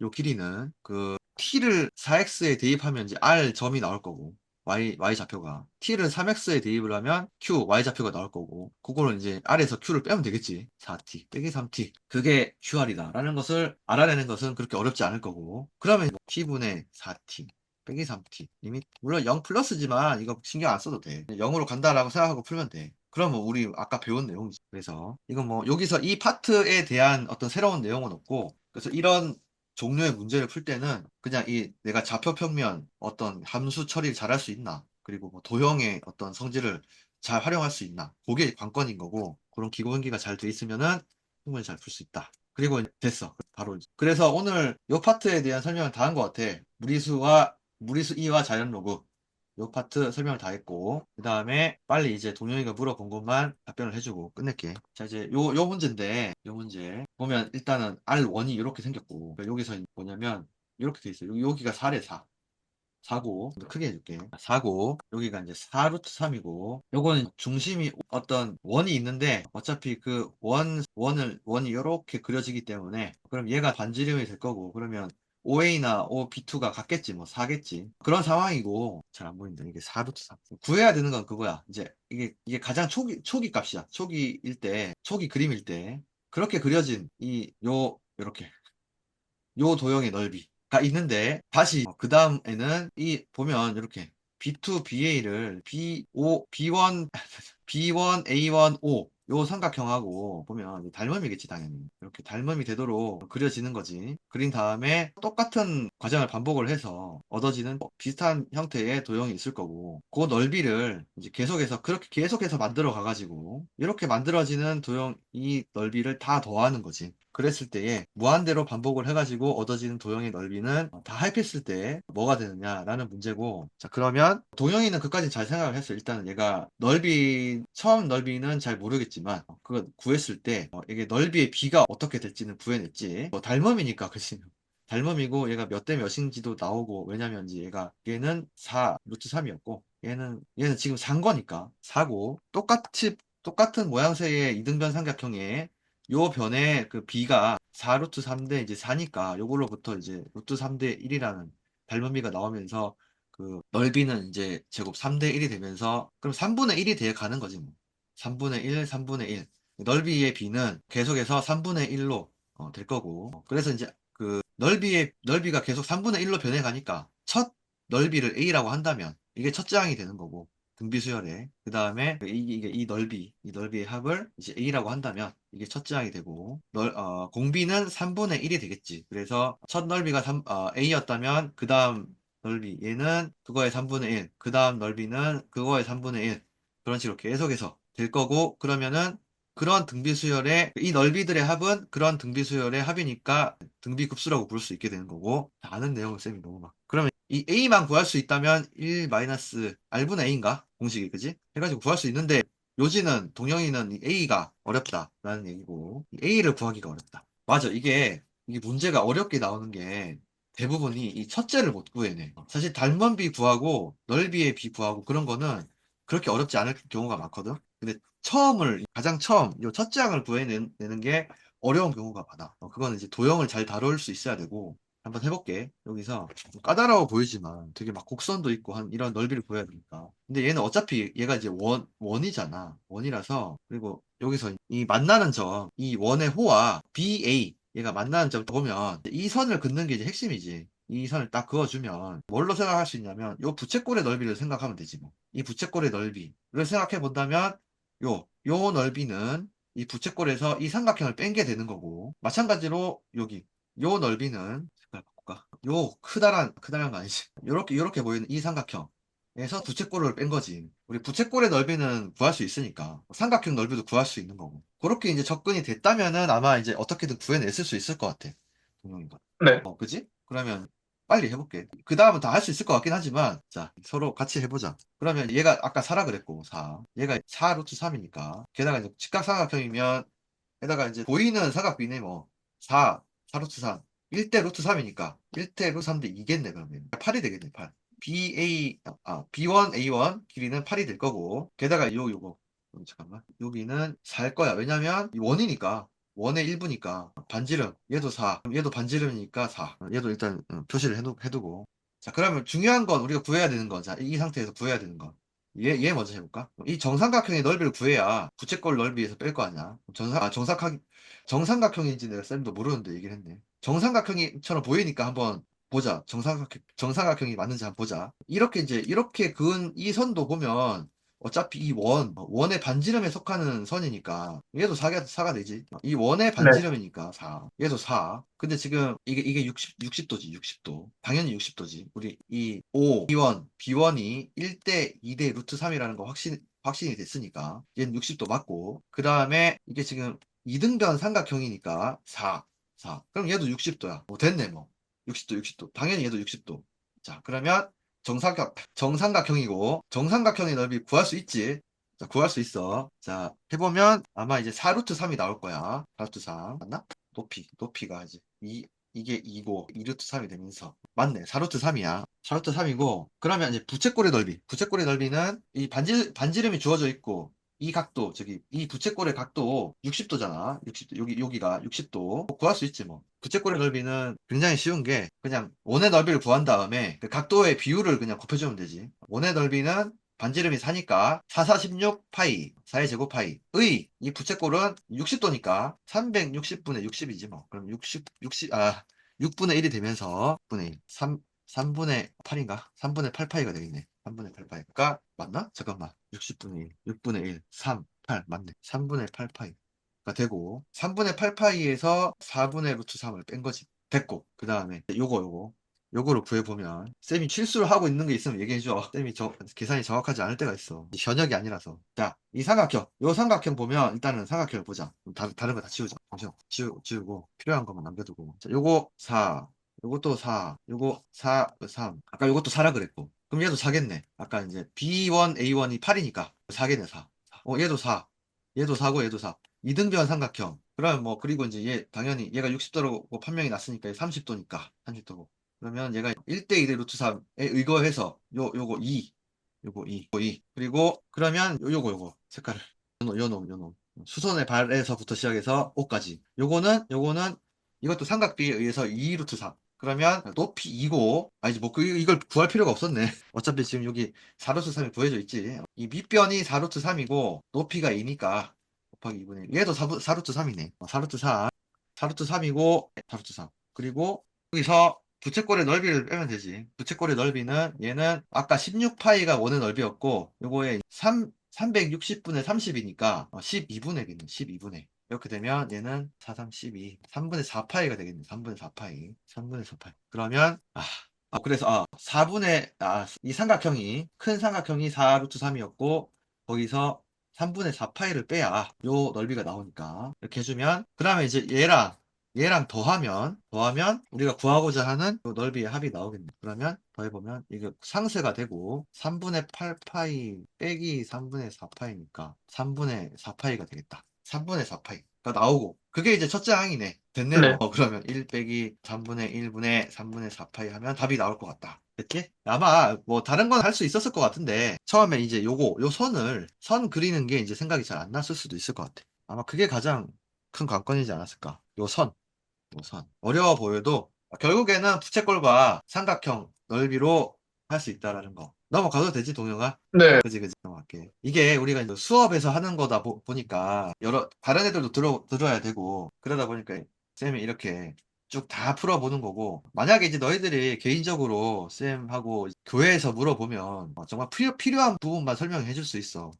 요 길이는 그 T를 4X에 대입하면 이제 R 점이 나올 거고, Y 좌표가. T를 3X에 대입을 하면 Q, Y 좌표가 나올 거고, 그거는 이제 R에서 Q를 빼면 되겠지. 4T, 빼기 3T. 그게 QR이다. 라는 것을 알아내는 것은 그렇게 어렵지 않을 거고, 그러면 뭐 T분의 4T, 빼기 3T. 이미, 물론 0 플러스지만 이거 신경 안 써도 돼. 0으로 간다라고 생각하고 풀면 돼. 그러면 우리 아까 배운 내용이지. 그래서 이건 뭐 여기서 이 파트에 대한 어떤 새로운 내용은 없고, 그래서 이런 종류의 문제를 풀 때는 그냥 이 내가 좌표 평면 어떤 함수 처리를 잘할 수 있나, 그리고 뭐 도형의 어떤 성질을 잘 활용할 수 있나, 그게 관건인 거고, 그런 기본기가 잘 돼 있으면은 충분히 잘 풀 수 있다. 그리고 이제 됐어. 바로 그래서 오늘 요 파트에 대한 설명을 다 한 것 같아. 무리수 2와 자연 로그, 요 파트 설명을 다 했고, 그 다음에 빨리 이제 동영이가 물어본 것만 답변을 해주고 끝낼게. 자, 이제 요 문제인데, 요 문제 보면 일단은 R1이 이렇게 생겼고, 여기서 뭐냐면 이렇게 돼 있어요. 여기가 4래 4. 4고, 더 크게 해줄게. 4고, 여기가 이제 4루트 3이고, 요거는 중심이 어떤 원이 있는데, 어차피 그 원이 이렇게 그려지기 때문에, 그럼 얘가 반지름이 될 거고, 그러면 OA나 OB2가 같겠지, 뭐 4겠지. 그런 상황이고, 잘 안 보인다. 이게 4루트 3. 구해야 되는 건 그거야. 이제 이게 가장 초기 값이야. 초기 그림일 때. 그렇게 그려진 요렇게. 요 도형의 넓이가 있는데, 다시 그 다음에는 이 보면 이렇게 B2, BA를 B1, B1, A1, O 요 삼각형하고 보면 닮음이겠지, 당연히. 이렇게 닮음이 되도록 그려지는 거지. 그린 다음에 똑같은 과정을 반복을 해서 얻어지는 비슷한 형태의 도형이 있을 거고, 그 넓이를 이제 그렇게 계속해서 만들어 가가지고 이렇게 만들어지는 도형, 이 넓이를 다 더하는 거지. 그랬을 때에 무한대로 반복을 해가지고 얻어지는 도형의 넓이는 다 합했을 때 뭐가 되느냐라는 문제고, 자, 그러면 동영이는 그까지 잘 생각을 했어. 일단은 얘가 처음 넓이는 잘 모르겠지만 그거 구했을 때 이게 넓이의 비가 어떻게 될지는 구해냈지. 닮음이니까, 그치? 닮음이고 얘가 몇 대 몇인지도 나오고, 왜냐면 이제 얘는 4 루트 3이었고, 얘는 지금 산 거니까 4고, 똑같은 모양새의 이등변 삼각형에 요 변의 그 b가 4 루트 3대 이제 4니까 요걸로부터 이제 루트 3대 1이라는 닮은비가 나오면서 그 넓이는 이제 제곱 3대 1이 되면서, 그럼 3분의 1이 돼 가는 거지 뭐. 3분의 1, 3분의 1. 넓이의 b는 계속해서 3분의 1로 될 거고. 그래서 이제 그 넓이가 계속 3분의 1로 변해 가니까 첫 넓이를 a라고 한다면 이게 첫째 항이 되는 거고, 등비수열에. 그 다음에 이게 이 넓이의 합을 이제 A라고 한다면 이게 첫째 항이 되고, 공비는 3분의 1이 되겠지. 그래서 첫 넓이가 A였다면 그 다음 넓이 얘는 그거의 3분의 1, 그 다음 넓이는 그거의 3분의 1, 그런 식으로 계속해서 될 거고, 그러면은 그런 등비 수열의 이 넓이들의 합은 그런 등비 수열의 합이니까 등비 급수라고 부를 수 있게 되는 거고. 아는 내용을 쌤이 너무 막. 그러면 이 a만 구할 수 있다면 1 마이너스 r분의 a인가? 공식이 그지? 해가지고 구할 수 있는데 요지는 동영이는 이 a가 어렵다라는 얘기고 이 a를 구하기가 어렵다. 맞아. 이게 문제가 어렵게 나오는 게 대부분이 이 첫째를 못 구해내. 사실 닮은 비 구하고 넓이의 비 구하고 그런 거는 그렇게 어렵지 않을 경우가 많거든. 근데 가장 처음 이 첫째 항을 구해내는 게 어려운 경우가 많아. 그거는 이제 도형을 잘 다룰 수 있어야 되고. 한번 해볼게. 여기서 좀 까다로워 보이지만 되게 막 곡선도 있고 한 이런 넓이를 구해야 되니까. 근데 얘는 어차피 얘가 이제 원이잖아. 원이라서. 그리고 여기서 이 만나는 점, 이 원의 호와 BA 얘가 만나는 점 보면 이 선을 긋는 게 이제 핵심이지. 이 선을 딱 그어주면 뭘로 생각할 수 있냐면 요 부채꼴의 넓이를 생각하면 되지 뭐. 이 부채꼴의 넓이를 생각해 본다면 요 넓이는 이 부채꼴에서 이 삼각형을 뺀 게 되는 거고 마찬가지로 여기 요 넓이는 색깔 바꿀까? 요 크다란 거 아니지. 요렇게 보이는 이 삼각형에서 부채꼴을 뺀 거지. 우리 부채꼴의 넓이는 구할 수 있으니까 삼각형 넓이도 구할 수 있는 거고. 그렇게 이제 접근이 됐다면은 아마 이제 어떻게든 구해냈을 수 있을 것 같아. 동영이가. 네. 그지? 그러면 빨리 해볼게. 그 다음은 다 할 수 있을 것 같긴 하지만, 자, 서로 같이 해보자. 그러면 얘가 아까 4라 그랬고, 4. 얘가 4 루트 3이니까. 게다가 이제 직각삼각형이면, 게다가 이제 보이는 사각비네 뭐, 4 루트 3. 1대 루트 3이니까, 1대 루트 3대 2겠네, 그러면. 8이 되겠네, 8. B1, A1 길이는 8이 될 거고, 게다가 요거. 잠깐만. 여기는 4일 거야. 왜냐면, 이 원이니까. 원의 1부니까 반지름 얘도 4 그럼 얘도 반지름이니까 4 얘도 일단 표시를 해두고 자 그러면 중요한 건 우리가 구해야 되는 거자이 상태에서 구해야 되는 거얘 먼저 해볼까 이 정삼각형의 넓이를 구해야 부채꼴 넓이에서 뺄 거 아니야 정삼각형인지 내가 쌤도 모르는데 얘기를 했네 정삼각형이처럼 보이니까 한번 보자 정삼각형이 맞는지 한번 보자 이렇게 그은 이 선도 보면 어차피 이 원의 반지름에 속하는 선이니까 얘도 4가 되지. 이 원의 네. 반지름이니까 4. 얘도 4. 근데 지금 이게 60도지, 60도. 당연히 60도지. 우리 이 B1이 1대 2대 루트 3이라는 거 확신이 됐으니까 얘는 60도 맞고 그 다음에 이게 지금 이등변 삼각형이니까 4. 그럼 얘도 60도야. 됐네 뭐. 60도, 60도. 당연히 얘도 60도. 자, 그러면 정삼각형이고, 정삼각형의 넓이 구할 수 있지? 자, 구할 수 있어. 자, 해보면 아마 이제 4루트 3이 나올 거야. 4루트 3. 맞나? 높이가 이제 이게 2고, 2루트 3이 되면서. 맞네. 4루트 3이야. 4루트 3이고, 그러면 이제 부채꼴의 넓이. 부채꼴의 넓이는 이 반지름이 주어져 있고, 이 각도, 이 부채꼴의 각도 60도잖아. 60도, 여기가 60도. 구할 수 있지, 뭐. 부채꼴의 넓이는 굉장히 쉬운 게, 그냥 원의 넓이를 구한 다음에 그 각도의 비율을 그냥 곱해주면 되지. 원의 넓이는 반지름이 4니까 4 파이, 4의 제곱 파이. 이 부채꼴은 60도니까 360분의 60이지 뭐. 그럼 6분의 1이 되면서 6분의 1. 3분의 8인가? 3분의 8파이가 되겠네. 3분의 8파이가 맞나? 잠깐만. 60분의 1, 6분의 1, 3, 8 맞네. 3분의 8파이가 되고 3분의 8파이에서 4분의 루트 3을 뺀 거지. 됐고 그 다음에 요거를 구해보면 쌤이 실수를 하고 있는 게 있으면 얘기해줘. 쌤이 계산이 정확하지 않을 때가 있어. 현역이 아니라서. 자, 이 삼각형. 요 삼각형 보면 일단은 삼각형을 보자. 다른 거 다 지우자. 잠시만. 지우고 필요한 것만 남겨두고. 자, 요거 4. 요것도 4. 요거 4, 3. 아까 요것도 4라 그랬고. 그럼 얘도 4겠네. 아까 이제 B1, A1이 8이니까 4겠네, 4. 얘도 4. 얘도 4고 얘도 4. 이등변 삼각형. 그러면 뭐, 그리고 이제 당연히 얘가 60도로 판명이 났으니까 30도니까. 30도고. 그러면 얘가 1대 2대 루트 3에 의거해서 요거 2. 요거 2. 그리고 그러면 요거 색깔을. 요 놈. 수선의 발에서부터 시작해서 O까지. 요거는 이것도 삼각비에 의해서 2 루트 3. 그러면 높이 2고 아니지 뭐 이걸 구할 필요가 없었네. 어차피 지금 여기 4 루트 3이 구해져 있지. 이 밑변이 4 루트 3이고 높이가 2니까 곱하기 2분의 1. 얘도 4 루트 3이네. 4 루트 3. 4 루트 3이고 4 루트 3. 그리고 여기서 부채꼴의 넓이를 빼면 되지. 부채꼴의 넓이는 얘는 아까 16파이가 원의 넓이였고 요거에 360분의 30이니까 12분의 겠네. 12분의. 이렇게 되면 얘는 4, 3, 12. 3분의 4파이가 되겠네. 3분의 4파이. 3분의 4파이. 그러면 그래서 4분의 이 큰 삼각형이 4 루트 3이었고 거기서 3분의 4 파이를 빼야 요 넓이가 나오니까 이렇게 해주면 그 다음에 이제 얘랑 더하면 우리가 구하고자 하는 요 넓이의 합이 나오겠네. 그러면 더해보면 이게 상쇄가 되고 3분의 8파이 빼기 3분의 4파이니까 3분의 4파이가 되겠다. 3분의 4파이가 나오고 그게 이제 첫째 항이네. 됐네 뭐. 네. 그러면 1 빼기 3분의 1분의 3분의 4파이 하면 답이 나올 것 같다. 됐지? 아마 뭐 다른 건 할 수 있었을 것 같은데 처음에 이제 요 선 그리는 게 이제 생각이 잘 안 났을 수도 있을 것 같아. 아마 그게 가장 큰 관건이지 않았을까. 요 선. 어려워 보여도 결국에는 부채꼴과 삼각형 넓이로 할 수 있다라는 거. 넘어가도 되지, 동영아? 네. 그지. 넘어갈게. 이게 우리가 이제 수업에서 하는 거다 보니까 다른 애들도 들어야 되고 그러다 보니까 쌤이 이렇게 쭉 다 풀어보는 거고 만약에 이제 너희들이 개인적으로 쌤하고 교회에서 물어보면 정말 필요한 부분만 설명해 줄 수 있어.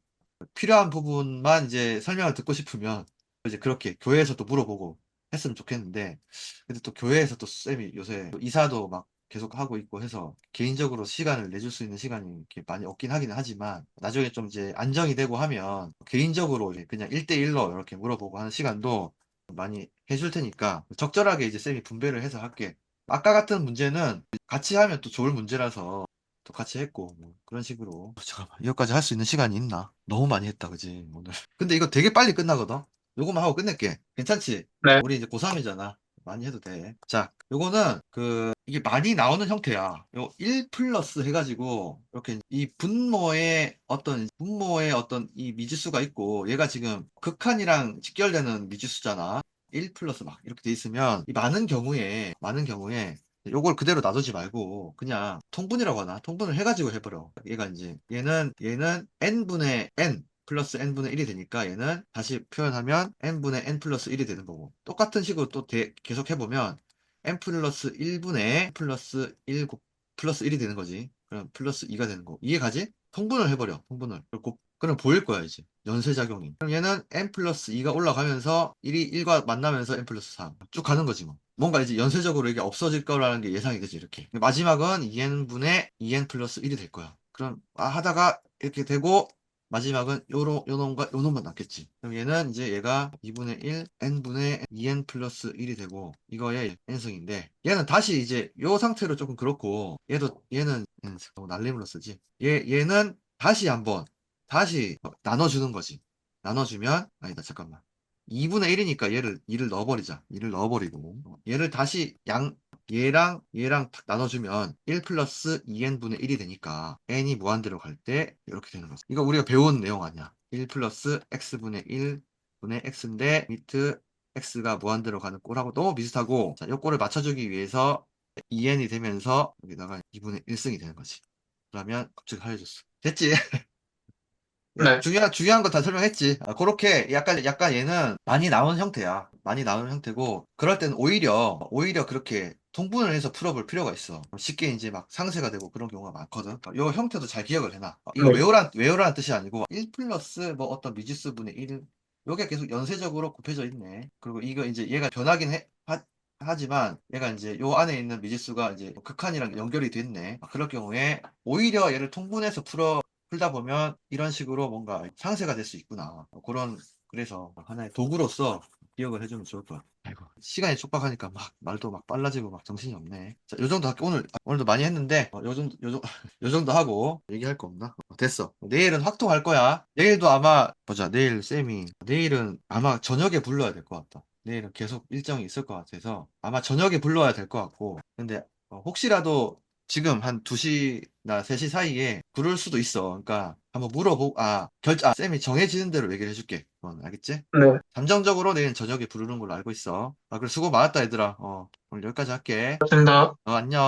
필요한 부분만 이제 설명을 듣고 싶으면 이제 그렇게 교회에서 또 물어보고 했으면 좋겠는데 근데 또 교회에서 또 쌤이 요새 또 이사도 막 계속 하고 있고 해서 개인적으로 시간을 내줄 수 있는 시간이 이렇게 많이 없긴 하기는 하지만 나중에 좀 이제 안정이 되고 하면 개인적으로 이제 그냥 1대1로 이렇게 물어보고 하는 시간도 많이 해줄 테니까 적절하게 이제 쌤이 분배를 해서 할게. 아까 같은 문제는 같이 하면 또 좋을 문제라서 또 같이 했고 뭐 그런 식으로 잠깐만 이거까지 할 수 있는 시간이 있나? 너무 많이 했다 그지 오늘. 근데 이거 되게 빨리 끝나거든. 요거만 하고 끝낼게. 괜찮지? 네. 우리 이제 고3이잖아. 많이 해도 돼. 자, 요거는 이게 많이 나오는 형태야. 요 1 플러스 해가지고 이렇게 이 분모의 어떤 이 미지수가 있고 얘가 지금 극한이랑 직결되는 미지수잖아. 1 플러스 막 이렇게 돼 있으면 이 많은 경우에 요걸 그대로 놔두지 말고 그냥 통분이라고 하나? 통분을 해가지고 해버려. 얘가 이제 얘는 n분의 n 플러스 n분의 1이 되니까 얘는 다시 표현하면 n분의 n 플러스 1이 되는 거고 똑같은 식으로 또 계속 해보면 n 플러스 1분의 플러스 1 플러스 1이 되는 거지. 그럼 플러스 2가 되는 거. 이해가지? 통분을 해버려. 통분을. 그럼 보일 거야 이제. 연쇄작용이. 그럼 얘는 n 플러스 2가 올라가면서 1이 1과 만나면서 n 플러스 3. 쭉 가는 거지 뭐. 뭔가 이제 연쇄적으로 이게 없어질 거라는 게 예상이 되지 이렇게. 마지막은 2n분의 2n 플러스 1이 될 거야. 그럼 하다가 이렇게 되고 마지막은 요놈만 남겠지. 그럼 얘는 이제 얘가 2분의 1, n분의 2n 플러스 1이 되고 이거의 n승인데 얘는 다시 이제 요 상태로 조금 그렇고 얘는 너무 날림으로 쓰지. 얘는 다시 나눠주는 거지. 나눠주면 아니다 잠깐만. 2분의 1이니까 얘를 2를 넣어버리자. 2를 넣어버리고 얘를 다시 얘랑 탁 나눠주면 1 플러스 2n분의 1이 되니까 n이 무한대로 갈 때 이렇게 되는 거죠. 이거 우리가 배운 내용 아니야. 1 플러스 x분의 1분의 x인데 밑에 x가 무한대로 가는 꼴하고 너무 비슷하고 자, 이 꼴을 맞춰주기 위해서 2n이 되면서 여기다가 2분의 1승이 되는 거지. 그러면 갑자기 하얘졌어. 됐지? 네. 중요한 거 다 설명했지. 그렇게 약간 얘는 많이 나오는 형태야. 많이 나오는 형태고, 그럴 때는 오히려 그렇게 통분을 해서 풀어볼 필요가 있어. 쉽게 이제 막 상쇄가 되고 그런 경우가 많거든. 요 형태도 잘 기억을 해놔. 이거 네. 외우라는 뜻이 아니고, 1 플러스 뭐 어떤 미지수분의 1, 요게 계속 연쇄적으로 곱해져 있네. 그리고 이거 이제 얘가 변하긴 하지만 얘가 이제 요 안에 있는 미지수가 이제 극한이랑 연결이 됐네. 그럴 경우에 오히려 얘를 통분해서 풀다 보면 이런 식으로 뭔가 상쇄가 될 수 있구나. 그래서 하나의 도구로서 기억을 해주면 좋을 거야. 아이고, 시간이 촉박하니까 말도 막 빨라지고 막 정신이 없네. 자, 요 정도 할게. 오늘도 많이 했는데, 요 정도 하고 얘기할 거 없나? 됐어. 내일은 확통할 거야. 내일도 아마, 보자. 내일은 아마 저녁에 불러야 될 것 같다. 내일은 계속 일정이 있을 것 같아서 아마 저녁에 불러야 될 것 같고. 근데 혹시라도 지금 한 2시나 3시 사이에 부를 수도 있어. 그러니까 한번 쌤이 정해지는 대로 얘기를 해줄게. 알겠지? 네. 잠정적으로 내일 저녁에 부르는 걸로 알고 있어. 그래 수고 많았다 얘들아. 오늘 여기까지 할게. 맞습니다. 안녕.